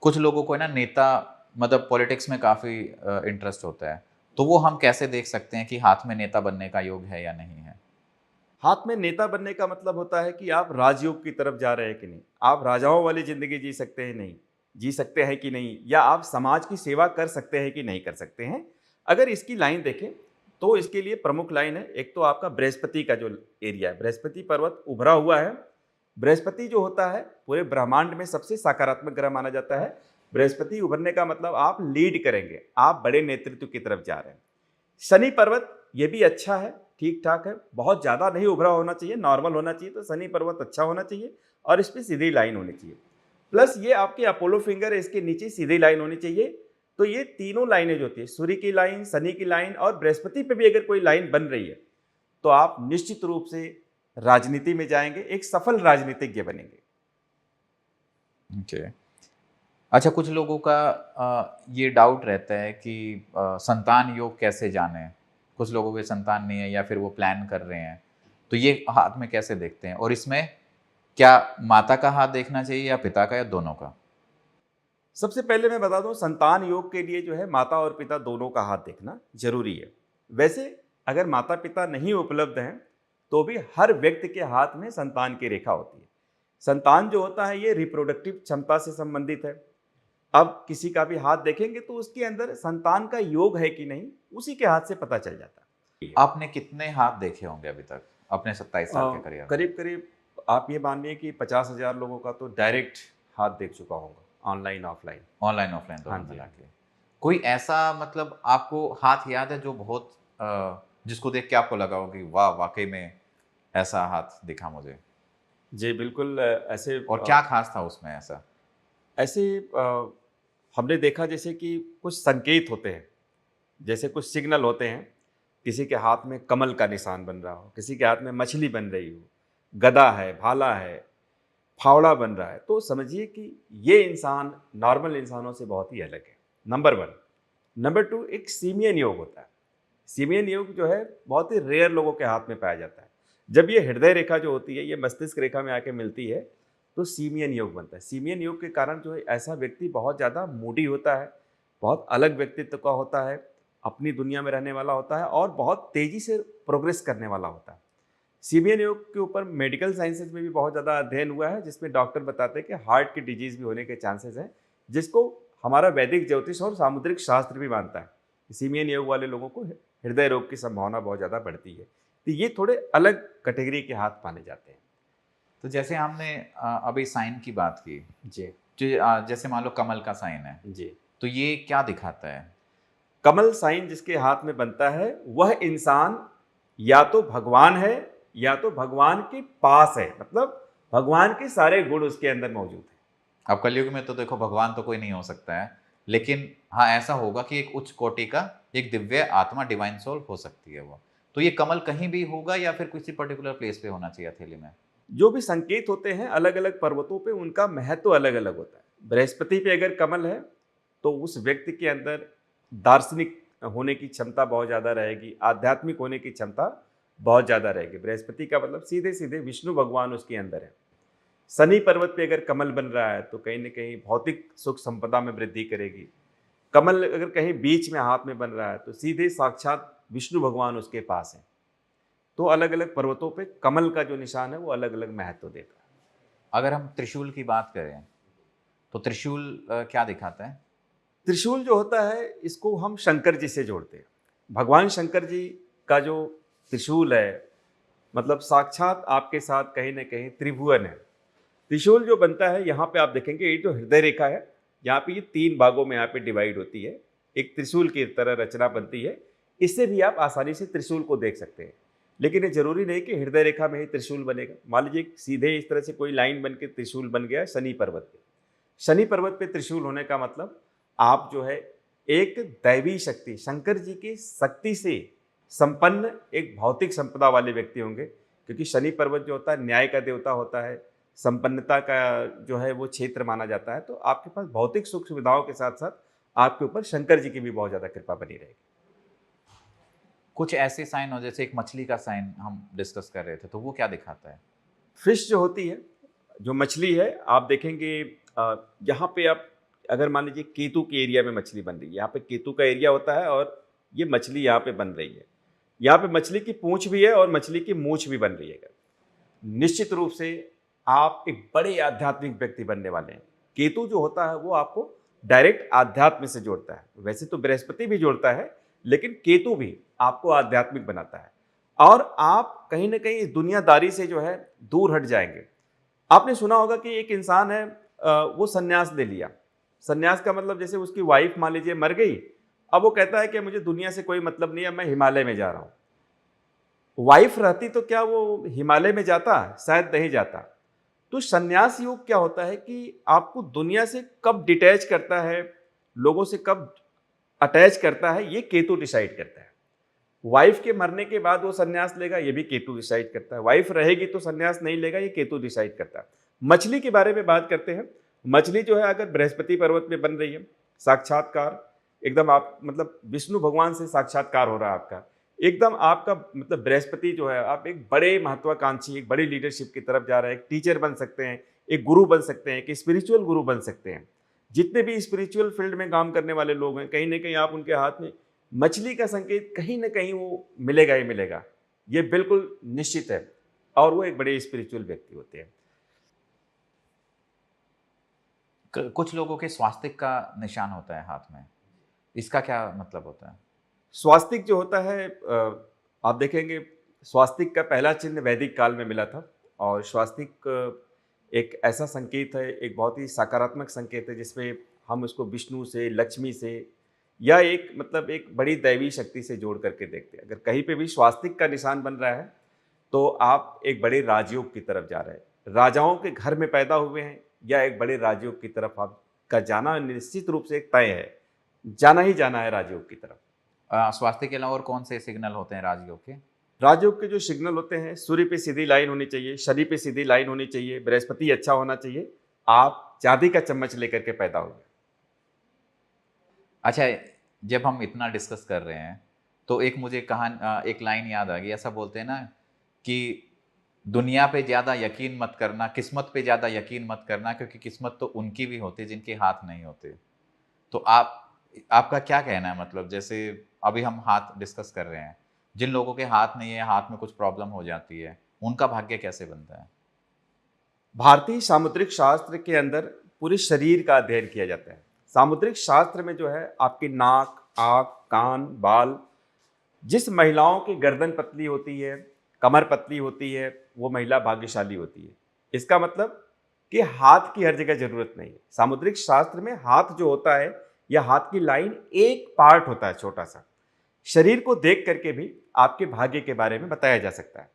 कुछ लोगों को ना नेता, मतलब पॉलिटिक्स में काफ़ी इंटरेस्ट होता है, तो वो हम कैसे देख सकते हैं कि हाथ में नेता बनने का योग है या नहीं है? हाथ में नेता बनने का मतलब होता है कि आप राजयोग की तरफ जा रहे हैं कि नहीं, आप राजाओं वाली जिंदगी जी सकते हैं नहीं, जी सकते हैं कि नहीं, या आप समाज की सेवा कर सकते हैं कि नहीं कर सकते हैं। अगर इसकी लाइन देखें तो इसके लिए प्रमुख लाइन है, एक तो आपका बृहस्पति का जो एरिया है, बृहस्पति पर्वत उभरा हुआ है। बृहस्पति जो होता है पूरे ब्रह्मांड में सबसे सकारात्मक ग्रह माना जाता है। बृहस्पति उभरने का मतलब आप लीड करेंगे, आप बड़े नेतृत्व की तरफ जा रहे हैं। शनि पर्वत ये भी अच्छा है, ठीक ठाक है, बहुत ज़्यादा नहीं उभरा होना चाहिए, नॉर्मल होना चाहिए। तो शनि पर्वत अच्छा होना चाहिए और इस पर सीधी लाइन होनी चाहिए। प्लस ये आपके अपोलो फिंगर है, इसके नीचे सीधी लाइन होनी चाहिए। तो ये तीनों लाइनें जो होती है, सूर्य की लाइन, शनि की लाइन और बृहस्पति पे भी अगर कोई लाइन बन रही है, तो आप निश्चित रूप से राजनीति में जाएंगे, एक सफल राजनीतिज्ञ बनेंगे। ओके। अच्छा, कुछ लोगों का ये डाउट रहता है कि संतान योग कैसे जाने। कुछ लोगों के संतान नहीं है या फिर वो प्लान कर रहे हैं, तो ये हाथ में कैसे देखते हैं, और इसमें क्या माता का हाथ देखना चाहिए या पिता का, या दोनों का? सबसे पहले मैं बता दूं, संतान योग के लिए जो है माता और पिता दोनों का हाथ देखना जरूरी है। वैसे अगर माता पिता नहीं उपलब्ध हैं तो भी हर व्यक्ति के हाथ में संतान की रेखा होती है। संतान जो होता है ये रिप्रोडक्टिव क्षमता से संबंधित है। अब किसी का भी हाथ देखेंगे तो उसके अंदर संतान का योग है कि नहीं, उसी के हाथ से पता चल जाता है। आपने कितने हाथ देखे होंगे अभी तक अपने 27 साल के करियर में? करीब करीब आप ये मानिए कि 50,000 लोगों का तो डायरेक्ट हाथ देख चुका होगा, ऑनलाइन ऑफलाइन। ऑनलाइन ऑफलाइन दोनों हाँ जी। मिला के। कोई ऐसा मतलब आपको हाथ याद है जो बहुत जिसको देख के आपको लगा हो कि वाह वाकई में ऐसा हाथ दिखा मुझे? जी बिल्कुल, ऐसे और क्या खास था उसमें ऐसा? ऐसे हमने देखा जैसे कि कुछ संकेत होते हैं, जैसे कुछ सिग्नल होते हैं। किसी के हाथ में कमल का निशान बन रहा हो, किसी के हाथ में मछली बन रही हो, गदा है, भाला है, फावड़ा बन रहा है, तो समझिए कि ये इंसान नॉर्मल इंसानों से बहुत ही अलग है। नंबर 1। नंबर 2, एक सीमियन योग होता है। सीमियन योग जो है बहुत ही रेयर लोगों के हाथ में पाया जाता है। जब ये हृदय रेखा जो होती है ये मस्तिष्क रेखा में आके मिलती है तो सीमियन योग बनता है। सीमियन योग के कारण जो है ऐसा व्यक्ति बहुत ज़्यादा मूडी होता है, बहुत अलग व्यक्तित्व का होता है, अपनी दुनिया में रहने वाला होता है और बहुत तेज़ी से प्रोग्रेस करने वाला होता है। सीमियन योग के ऊपर मेडिकल साइंसेज में भी बहुत ज़्यादा अध्ययन हुआ है, जिसमें डॉक्टर बताते हैं कि हार्ट की डिजीज़ भी होने के चांसेस हैं, जिसको हमारा वैदिक ज्योतिष और सामुद्रिक शास्त्र भी मानता है। सीमियन योग वाले लोगों को हृदय रोग की संभावना बहुत ज़्यादा बढ़ती है। तो ये थोड़े अलग कैटेगरी के हाथ माने जाते हैं। तो जैसे हमने अभी साइन की बात की, जी जैसे मान लो कमल का साइन है, जी। तो ये क्या दिखाता है? कमल साइन जिसके हाथ में बनता है वह इंसान या तो भगवान है या तो भगवान के पास है, मतलब भगवान के सारे गुण उसके अंदर मौजूद हैं। अब कलयुग में तो देखो भगवान तो कोई नहीं हो सकता है, लेकिन हाँ ऐसा होगा कि एक उच्च कोटि का एक दिव्य आत्मा, डिवाइन सोल हो सकती है वो। तो ये कमल कहीं भी होगा या फिर किसी पर्टिकुलर प्लेस पे होना चाहिए हथेली में? जो भी संकेत होते हैं अलग अलग पर्वतों पे उनका महत्व अलग अलग होता है। बृहस्पति पे अगर कमल है तो उस व्यक्ति के अंदर दार्शनिक होने की क्षमता बहुत ज़्यादा रहेगी, आध्यात्मिक होने की क्षमता बहुत ज़्यादा रहेगी। बृहस्पति का मतलब सीधे सीधे विष्णु भगवान उसके अंदर है। शनि पर्वत पे अगर कमल बन रहा है तो कहीं ना कहीं भौतिक सुख संपदा में वृद्धि करेगी। कमल अगर कहीं बीच में हाथ में बन रहा है तो सीधे साक्षात विष्णु भगवान उसके पास है। तो अलग अलग पर्वतों पे कमल का जो निशान है वो अलग अलग महत्व देता है। अगर हम त्रिशूल की बात करें तो त्रिशूल क्या दिखाता है? त्रिशूल जो होता है इसको हम शंकर जी से जोड़ते हैं। भगवान शंकर जी का जो त्रिशूल है मतलब साक्षात आपके साथ कहीं ना कहीं त्रिभुवन है। त्रिशूल जो बनता है यहाँ पे आप देखेंगे ये जो हृदय रेखा है यहाँ पे ये 3 भागों में यहाँ पे डिवाइड होती है, एक त्रिशूल की तरह रचना बनती है। इससे भी आप आसानी से त्रिशूल को देख सकते हैं, लेकिन ये जरूरी नहीं कि हृदय रेखा में ही त्रिशूल बनेगा। मान लीजिए सीधे इस तरह से कोई लाइन बन के त्रिशूल बन गया शनि पर्वत पे। शनि पर्वत पे त्रिशूल होने का मतलब आप जो है एक दैवी शक्ति, शंकर जी की शक्ति से संपन्न एक भौतिक संपदा वाले व्यक्ति होंगे, क्योंकि शनि पर्वत जो होता है न्याय का देवता होता है, संपन्नता का जो है वो क्षेत्र माना जाता है। तो आपके पास भौतिक सुख सुविधाओं के साथ साथ आपके ऊपर शंकर जी की भी बहुत ज़्यादा कृपा बनी रहेगी। कुछ ऐसे साइन हो जैसे एक मछली का साइन हम डिस्कस कर रहे थे, तो वो क्या दिखाता है? फिश जो होती है, जो मछली है, आप देखेंगे यहाँ पे आप अगर मान लीजिए केतु के एरिया में मछली बन रही है, यहाँ पे केतु का एरिया होता है और ये मछली यहाँ पे बन रही है। यहाँ पे मछली की पूंछ भी है और मछली की मूंछ भी बन रही है। निश्चित रूप से आप एक बड़े आध्यात्मिक व्यक्ति बनने वाले हैं। केतु जो होता है वो आपको डायरेक्ट आध्यात्म से जोड़ता है। वैसे तो बृहस्पति भी जोड़ता है, लेकिन केतु भी आपको आध्यात्मिक बनाता है और आप कहीं ना कहीं इस दुनियादारी से जो है दूर हट जाएंगे। आपने सुना होगा कि एक इंसान है वो सन्यास ले लिया। सन्यास का मतलब जैसे उसकी वाइफ मान लीजिए मर गई, अब वो कहता है कि मुझे दुनिया से कोई मतलब नहीं है, मैं हिमालय में जा रहा हूँ। वाइफ रहती तो क्या वो हिमालय में जाता? शायद नहीं जाता। तो सन्यास योग क्या होता है कि आपको दुनिया से कब डिटैच करता है, लोगों से कब अटैच करता है, ये केतु डिसाइड करता है। वाइफ के मरने के बाद वो सन्यास लेगा, ये भी केतु डिसाइड करता है। वाइफ रहेगी तो सन्यास नहीं लेगा, ये केतु डिसाइड करता है। मछली के बारे में बात करते हैं। मछली जो है अगर बृहस्पति पर्वत में बन रही है, साक्षात्कार एकदम आप मतलब विष्णु भगवान से साक्षात्कार हो रहा है आपका, एकदम आपका मतलब बृहस्पति जो है, आप एक बड़े महत्वाकांक्षी, एक बड़ी लीडरशिप की तरफ जा रहे हैं। एक टीचर बन सकते हैं, एक गुरु बन सकते हैं, एक स्पिरिचुअल गुरु बन सकते हैं। जितने भी स्पिरिचुअल फील्ड में काम करने वाले लोग हैं, कहीं ना कहीं आप उनके हाथ में मछली का संकेत कहीं ना कहीं वो मिलेगा ही मिलेगा, ये बिल्कुल निश्चित है। और वो एक बड़े स्पिरिचुअल व्यक्ति होते हैं। कुछ लोगों के स्वास्तिक का निशान होता है हाथ में, इसका क्या मतलब होता है? स्वास्तिक जो होता है, आप देखेंगे स्वास्तिक का पहला चिन्ह वैदिक काल में मिला था। और स्वास्तिक एक ऐसा संकेत है, एक बहुत ही सकारात्मक संकेत है, जिसमें हम उसको विष्णु से, लक्ष्मी से, या एक मतलब एक बड़ी दैवी शक्ति से जोड़ करके देखते हैं। अगर कहीं पे भी स्वास्तिक का निशान बन रहा है तो आप एक बड़े राजयोग की तरफ जा रहे हैं, राजाओं के घर में पैदा हुए हैं, या एक बड़े राजयोग की तरफ आपका जाना निश्चित रूप से एक तय है, जाना ही जाना है राजयोग की तरफ। स्वास्थ्य के अलावा और कौन से सिग्नल होते हैं राजयोग के? राजयोग के जो सिग्नल होते हैं, सूर्य पे सीधी लाइन होनी चाहिए, शनि पे सीधी लाइन होनी चाहिए, बृहस्पति अच्छा होना चाहिए, आप चांदी का चम्मच लेकर के पैदा हुए। अच्छा, जब हम इतना डिस्कस कर रहे हैं तो एक मुझे एक लाइन याद आ गई। ऐसा बोलते हैं ना कि दुनिया पे ज़्यादा यकीन मत करना, किस्मत पे ज़्यादा यकीन मत करना, क्योंकि किस्मत तो उनकी भी होती है जिनके हाथ नहीं होते। तो आपका क्या कहना है? मतलब जैसे अभी हम हाथ डिस्कस कर रहे हैं, जिन लोगों के हाथ नहीं है, हाथ में कुछ प्रॉब्लम हो जाती है, उनका भाग्य कैसे बनता है? भारतीय सामुद्रिक शास्त्र के अंदर पूरे शरीर का अध्ययन किया जाता है। सामुद्रिक शास्त्र में जो है आपकी नाक, आँख, कान, बाल, जिस महिलाओं की गर्दन पतली होती है, कमर पतली होती है, वो महिला भाग्यशाली होती है। इसका मतलब कि हाथ की हर जगह जरूरत नहीं है। सामुद्रिक शास्त्र में हाथ जो होता है, या हाथ की लाइन एक पार्ट होता है छोटा सा। शरीर को देख करके भी आपके भाग्य के बारे में बताया जा सकता है।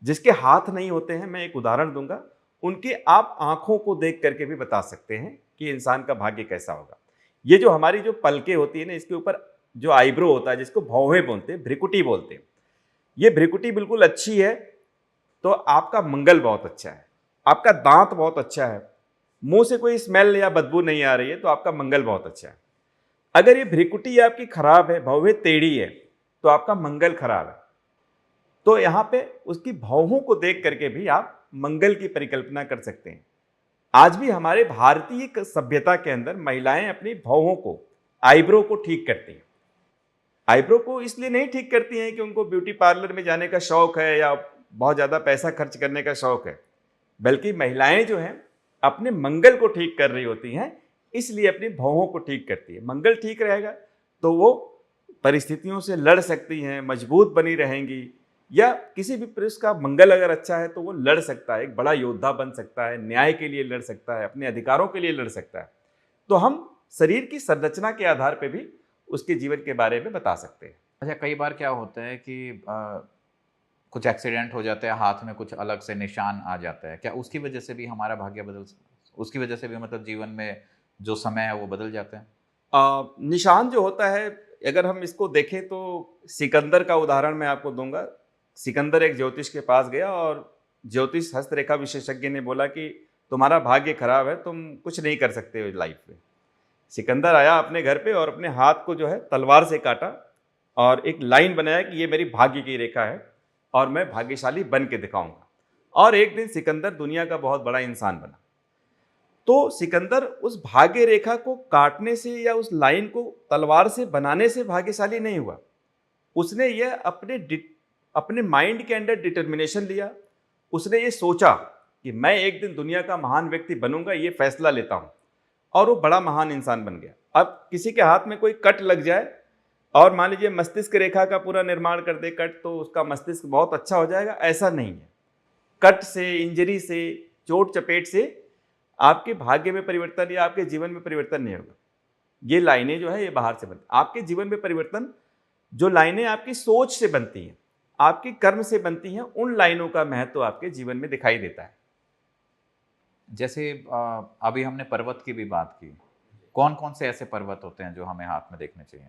जिसके हाथ नहीं होते हैं, मैं एक उदाहरण दूंगा, उनके आप आंखों को देख करके भी बता सकते हैं कि इंसान का भाग्य कैसा होगा। ये जो हमारी जो पलकें होती है ना, इसके ऊपर जो आईब्रो होता है, जिसको भौहें बोलते हैं, भ्रिकुटी बोलते हैं, ये भ्रिकुटी बिल्कुल अच्छी है तो आपका मंगल बहुत अच्छा है। आपका दांत बहुत अच्छा है, मुंह से कोई स्मेल या बदबू नहीं आ रही है, तो आपका मंगल बहुत अच्छा है। अगर ये भ्रिकुटी आपकी खराब है, भौहें टेढ़ी है, तो आपका मंगल खराब है। तो यहाँ पे उसकी भौहों को देख करके भी आप मंगल की परिकल्पना कर सकते हैं। आज भी हमारे भारतीय सभ्यता के अंदर महिलाएं अपनी भौहों को, आईब्रो को ठीक करती हैं। आईब्रो को इसलिए नहीं ठीक करती हैं कि उनको ब्यूटी पार्लर में जाने का शौक है या बहुत ज़्यादा पैसा खर्च करने का शौक है, बल्कि महिलाएं जो हैं अपने मंगल को ठीक कर रही होती हैं, इसलिए अपनी भौहों को ठीक करती है। मंगल ठीक रहेगा तो वो परिस्थितियों से लड़ सकती हैं, मजबूत बनी रहेंगी, या किसी भी पुरुष का मंगल अगर अच्छा है तो वो लड़ सकता है, एक बड़ा योद्धा बन सकता है, न्याय के लिए लड़ सकता है, अपने अधिकारों के लिए लड़ सकता है। तो हम शरीर की संरचना के आधार पर भी उसके जीवन के बारे में बता सकते हैं। अच्छा, कई बार क्या होता है कि कुछ एक्सीडेंट हो जाता है, हाथ में कुछ अलग से निशान आ जाता है, क्या उसकी वजह से भी हमारा भाग्य उसकी वजह से भी मतलब जीवन में जो समय है वो बदल जाता है? निशान जो होता है, अगर हम इसको देखें तो सिकंदर का उदाहरण मैं आपको दूंगा। सिकंदर एक ज्योतिष के पास गया और ज्योतिष हस्तरेखा विशेषज्ञ ने बोला कि तुम्हारा भाग्य खराब है, तुम कुछ नहीं कर सकते हो लाइफ में। सिकंदर आया अपने घर पे और अपने हाथ को जो है तलवार से काटा और एक लाइन बनाया कि ये मेरी भाग्य की रेखा है और मैं भाग्यशाली बन के दिखाऊंगा। और एक दिन सिकंदर दुनिया का बहुत बड़ा इंसान बना। तो सिकंदर उस भाग्य रेखा को काटने से या उस लाइन को तलवार से बनाने से भाग्यशाली नहीं हुआ। उसने ये अपने माइंड के अंदर डिटर्मिनेशन लिया। उसने ये सोचा कि मैं एक दिन दुनिया का महान व्यक्ति बनूंगा, ये फैसला लेता हूं, और वो बड़ा महान इंसान बन गया। अब किसी के हाथ में कोई कट लग जाए और मान लीजिए मस्तिष्क रेखा का पूरा निर्माण कर दे कट, तो उसका मस्तिष्क बहुत अच्छा हो जाएगा, ऐसा नहीं है। कट से, इंजरी से, चोट चपेट से आपके भाग्य में परिवर्तन या आपके जीवन में परिवर्तन नहीं होगा। ये लाइनें जो है ये बाहर से बनती। आपके जीवन में परिवर्तन, जो लाइनें आपकी सोच से बनती हैं, आपके कर्म से बनती हैं, उन लाइनों का महत्व आपके जीवन में दिखाई देता है। जैसे अभी हमने पर्वत की भी बात की, कौन कौन से ऐसे पर्वत होते हैं जो हमें हाथ में देखने चाहिए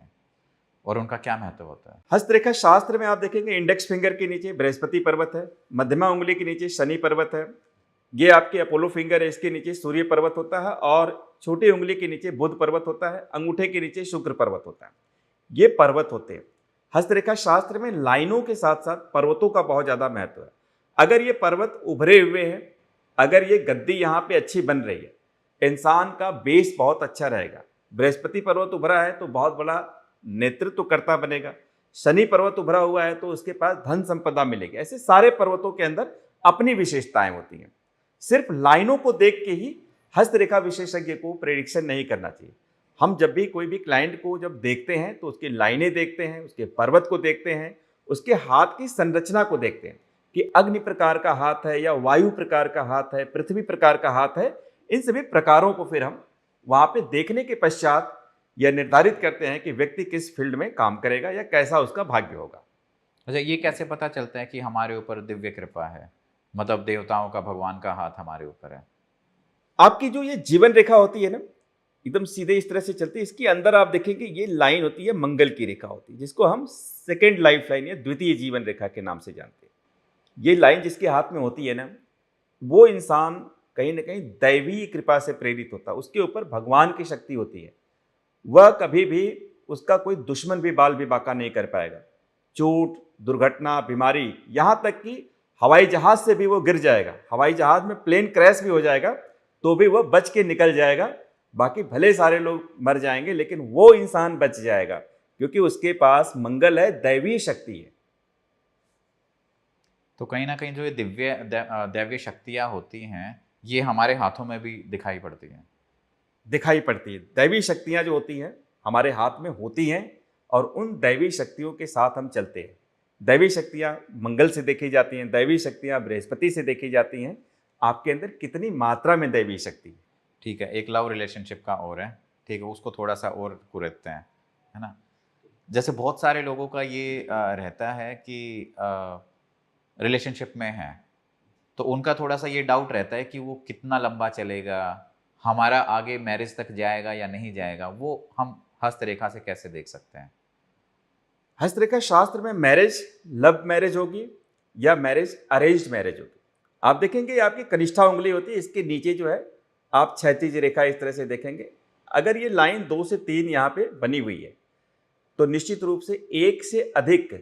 और उनका क्या महत्व होता है? हस्तरेखा शास्त्र में आप देखेंगे इंडेक्स फिंगर के नीचे बृहस्पति पर्वत है, मध्यमा उंगली के नीचे शनि पर्वत है, ये आपके अपोलो फिंगर है, इसके नीचे सूर्य पर्वत होता है, और छोटी उंगली के नीचे बुध पर्वत होता है, अंगूठे के नीचे शुक्र पर्वत होता है। ये पर्वत होते हैं। हस्तरेखा शास्त्र में लाइनों के साथ साथ पर्वतों का बहुत ज्यादा महत्व है। अगर ये पर्वत उभरे हुए हैं, अगर ये गद्दी यहाँ पे अच्छी बन रही है, इंसान का बेस बहुत अच्छा रहेगा। बृहस्पति पर्वत उभरा है तो बहुत बड़ा नेतृत्वकर्ता बनेगा। शनि पर्वत उभरा हुआ है तो उसके पास धन संपदा मिलेगी। ऐसे सारे पर्वतों के अंदर अपनी विशेषताएं होती हैं। सिर्फ लाइनों को देख के ही हस्तरेखा विशेषज्ञ को प्रेडिक्शन नहीं करना चाहिए। हम जब भी कोई भी क्लाइंट को जब देखते हैं तो उसकी लाइनें देखते हैं, उसके पर्वत को देखते हैं, उसके हाथ की संरचना को देखते हैं कि अग्नि प्रकार का हाथ है या वायु प्रकार का हाथ है, पृथ्वी प्रकार का हाथ है। इन सभी प्रकारों को फिर हम वहां पे देखने के पश्चात यह निर्धारित करते हैं कि व्यक्ति किस फील्ड में काम करेगा या कैसा उसका भाग्य होगा। अच्छा, ये कैसे पता चलता है कि हमारे ऊपर दिव्य कृपा है, मतलब देवताओं का, भगवान का हाथ हमारे ऊपर है? आपकी जो ये जीवन रेखा होती है ना, एकदम सीधे इस तरह से चलती है। इसके अंदर आप देखेंगे ये लाइन होती है, मंगल की रेखा होती है, जिसको हम सेकेंड लाइफ लाइन या द्वितीय जीवन रेखा के नाम से जानते हैं। ये लाइन जिसके हाथ में होती है ना, वो इंसान कहीं ना कहीं दैवीय कृपा से प्रेरित होता है। उसके ऊपर भगवान की शक्ति होती है। वह कभी भी, उसका कोई दुश्मन भी बाल भी बाका नहीं कर पाएगा। चोट, दुर्घटना, बीमारी, यहाँ तक कि हवाई जहाज से भी वो गिर जाएगा, हवाई जहाज में प्लेन क्रैश भी हो जाएगा तो भी वह बच के निकल जाएगा। बाकी भले सारे लोग मर जाएंगे लेकिन वो इंसान बच जाएगा, क्योंकि उसके पास मंगल है, दैवीय शक्ति है। तो कहीं ना कहीं जो ये दैवीय शक्तियाँ होती हैं, ये हमारे हाथों में भी दिखाई पड़ती हैं। दिखाई पड़ती है। दैवीय शक्तियां जो होती हैं हमारे हाथ में होती हैं और उन दैवीय शक्तियों के साथ हम चलते हैं। दैवीय शक्तियां मंगल से देखी जाती हैं, दैवीय शक्तियां बृहस्पति से देखी जाती हैं। आपके अंदर कितनी मात्रा में दैवीय शक्ति है। ठीक है, एक लव रिलेशनशिप का और है, ठीक है, उसको थोड़ा सा और कुरेदते हैं, है ना। जैसे बहुत सारे लोगों का ये रहता है कि रिलेशनशिप में है तो उनका थोड़ा सा ये डाउट रहता है कि वो कितना लंबा चलेगा, हमारा आगे मैरिज तक जाएगा या नहीं जाएगा। वो हम हस्तरेखा से कैसे देख सकते हैं? हस्तरेखा शास्त्र में मैरिज लव मैरिज होगी या मैरिज अरेंज्ड मैरिज होगी। आप देखेंगे ये आपकी कनिष्ठा उंगली होती है, इसके नीचे जो है आप क्षैतिज रेखा इस तरह से देखेंगे। अगर ये लाइन 2 से 3 यहाँ पे बनी हुई है तो निश्चित रूप से एक से अधिक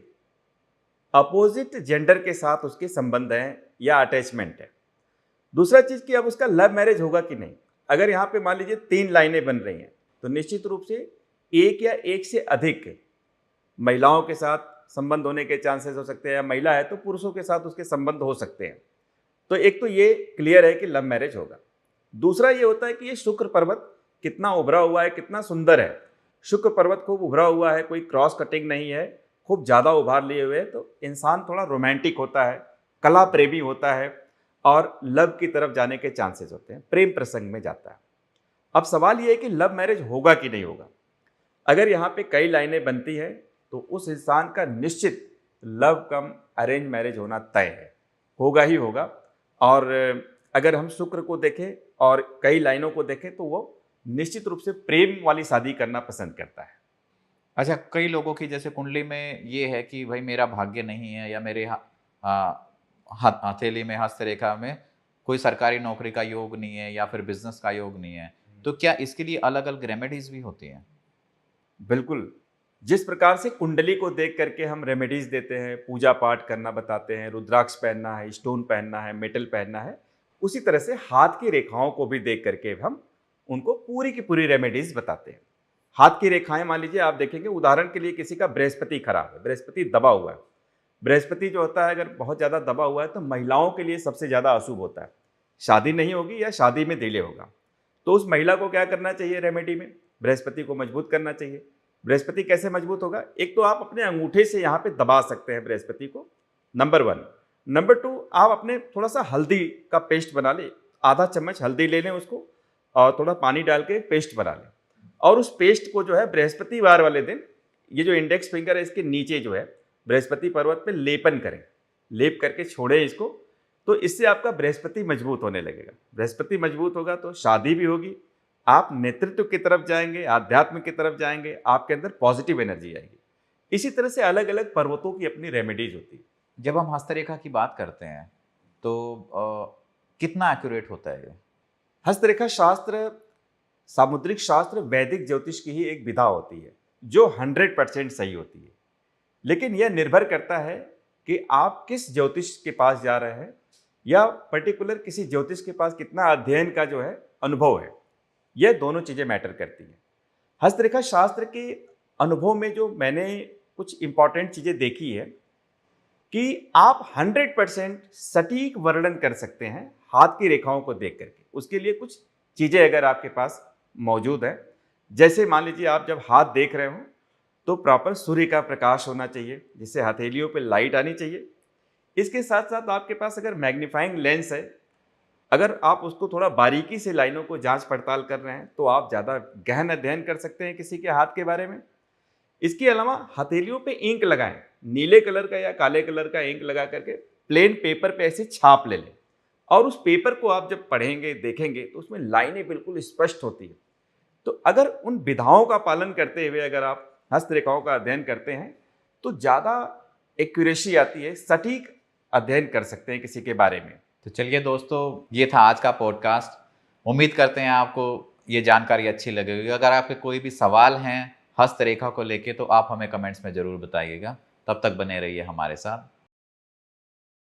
अपोजिट जेंडर के साथ उसके संबंध हैं या अटैचमेंट है। दूसरा चीज कि अब उसका लव मैरिज होगा कि नहीं। अगर यहाँ पे मान लीजिए 3 लाइनें बन रही हैं तो निश्चित रूप से एक या एक से अधिक महिलाओं के साथ संबंध होने के चांसेस हो सकते हैं, या महिला है तो पुरुषों के साथ उसके संबंध हो सकते हैं। तो एक तो ये क्लियर है कि लव मैरिज होगा। दूसरा ये होता है कि ये शुक्र पर्वत कितना उभरा हुआ है, कितना सुंदर है। शुक्र पर्वत खूब उभरा हुआ है, कोई क्रॉस कटिंग नहीं है, खूब ज़्यादा उभार लिए हुए, तो इंसान थोड़ा रोमांटिक होता है, कला प्रेमी होता है और लव की तरफ जाने के चांसेस होते हैं, प्रेम प्रसंग में जाता है। अब सवाल ये है कि लव मैरिज होगा कि नहीं होगा। अगर यहाँ पे कई लाइनें बनती है तो उस इंसान का निश्चित लव कम अरेंज मैरिज होना तय है, होगा ही होगा। और अगर हम शुक्र को देखें और कई लाइनों को देखें तो वो निश्चित रूप से प्रेम वाली शादी करना पसंद करता है। अच्छा, कई लोगों की जैसे कुंडली में ये है कि भाई मेरा भाग्य नहीं है, या मेरे हथेली में, हस्तरेखा में कोई सरकारी नौकरी का योग नहीं है या फिर बिजनेस का योग नहीं है, तो क्या इसके लिए अलग अलग रेमेडीज भी होती हैं? बिल्कुल। जिस प्रकार से कुंडली को देख करके हम रेमेडीज देते हैं, पूजा पाठ करना बताते हैं, रुद्राक्ष पहनना है, स्टोन पहनना है, मेटल पहनना है, उसी तरह से हाथ की रेखाओं को भी देख करके हम उनको पूरी की पूरी रेमेडीज बताते हैं। हाथ की रेखाएं मान लीजिए आप देखेंगे, उदाहरण के लिए किसी का बृहस्पति खराब है, बृहस्पति दबा हुआ है। बृहस्पति जो होता है अगर बहुत ज़्यादा दबा हुआ है तो महिलाओं के लिए सबसे ज़्यादा अशुभ होता है। शादी नहीं होगी या शादी में डिले होगा, तो उस महिला को क्या करना चाहिए रेमेडी में? बृहस्पति को मजबूत करना चाहिए। बृहस्पति कैसे मजबूत होगा? एक तो आप अपने अंगूठे से यहाँ पे दबा सकते हैं बृहस्पति को, नंबर 1। नंबर 2, आप अपने थोड़ा सा हल्दी का पेस्ट बना ले, आधा चम्मच हल्दी ले लें उसको और थोड़ा पानी डाल के पेस्ट बना लें, और उस पेस्ट को जो है बृहस्पतिवार वाले दिन, ये जो इंडेक्स फिंगर है इसके नीचे जो है बृहस्पति पर्वत पे लेपन करें, लेप करके छोड़ें इसको, तो इससे आपका बृहस्पति मजबूत होने लगेगा। बृहस्पति मजबूत होगा तो शादी भी होगी, आप नेतृत्व की तरफ जाएंगे, आध्यात्म की तरफ जाएंगे, आपके अंदर पॉजिटिव एनर्जी आएगी। इसी तरह से अलग अलग पर्वतों की अपनी रेमेडीज होती है। जब हम हस्तरेखा की बात करते हैं तो कितना एक्यूरेट होता है ये? हस्तरेखा शास्त्र, सामुद्रिक शास्त्र, वैदिक ज्योतिष की ही एक विधा होती है जो 100% सही होती है, लेकिन यह निर्भर करता है कि आप किस ज्योतिष के पास जा रहे हैं या पर्टिकुलर किसी ज्योतिष के पास कितना अध्ययन का जो है अनुभव है। यह दोनों चीज़ें मैटर करती हैं। हस्तरेखा शास्त्र के अनुभव में जो मैंने कुछ इंपॉर्टेंट चीज़ें देखी है कि आप 100% सटीक वर्णन कर सकते हैं हाथ की रेखाओं को देख करके। उसके लिए कुछ चीज़ें अगर आपके पास मौजूद है, जैसे मान लीजिए आप जब हाथ देख रहे हो तो प्रॉपर सूर्य का प्रकाश होना चाहिए, जिससे हथेलियों पे लाइट आनी चाहिए। इसके साथ साथ आपके पास अगर मैग्नीफाइंग लेंस है, अगर आप उसको थोड़ा बारीकी से लाइनों को जांच पड़ताल कर रहे हैं तो आप ज़्यादा गहन अध्ययन कर सकते हैं किसी के हाथ के बारे में। इसके अलावा हथेलियों पे इंक लगाएं, नीले कलर का या काले कलर का इंक लगा करके प्लेन पेपर पे ऐसे छाप ले लें, और उस पेपर को आप जब पढ़ेंगे देखेंगे तो उसमें लाइनें बिल्कुल स्पष्ट होती है। तो अगर उन विधाओं का पालन करते हुए अगर आप हस्तरेखाओं का अध्ययन करते हैं तो ज़्यादा एक्यूरेसी आती है, सटीक अध्ययन कर सकते हैं किसी के बारे में। तो चलिए दोस्तों, ये था आज का पॉडकास्ट। उम्मीद करते हैं आपको ये जानकारी अच्छी लगेगी। अगर आपके कोई भी सवाल हैं हस्तरेखा को लेके तो आप हमें कमेंट्स में ज़रूर बताइएगा। तब तक बने रहिए हमारे साथ।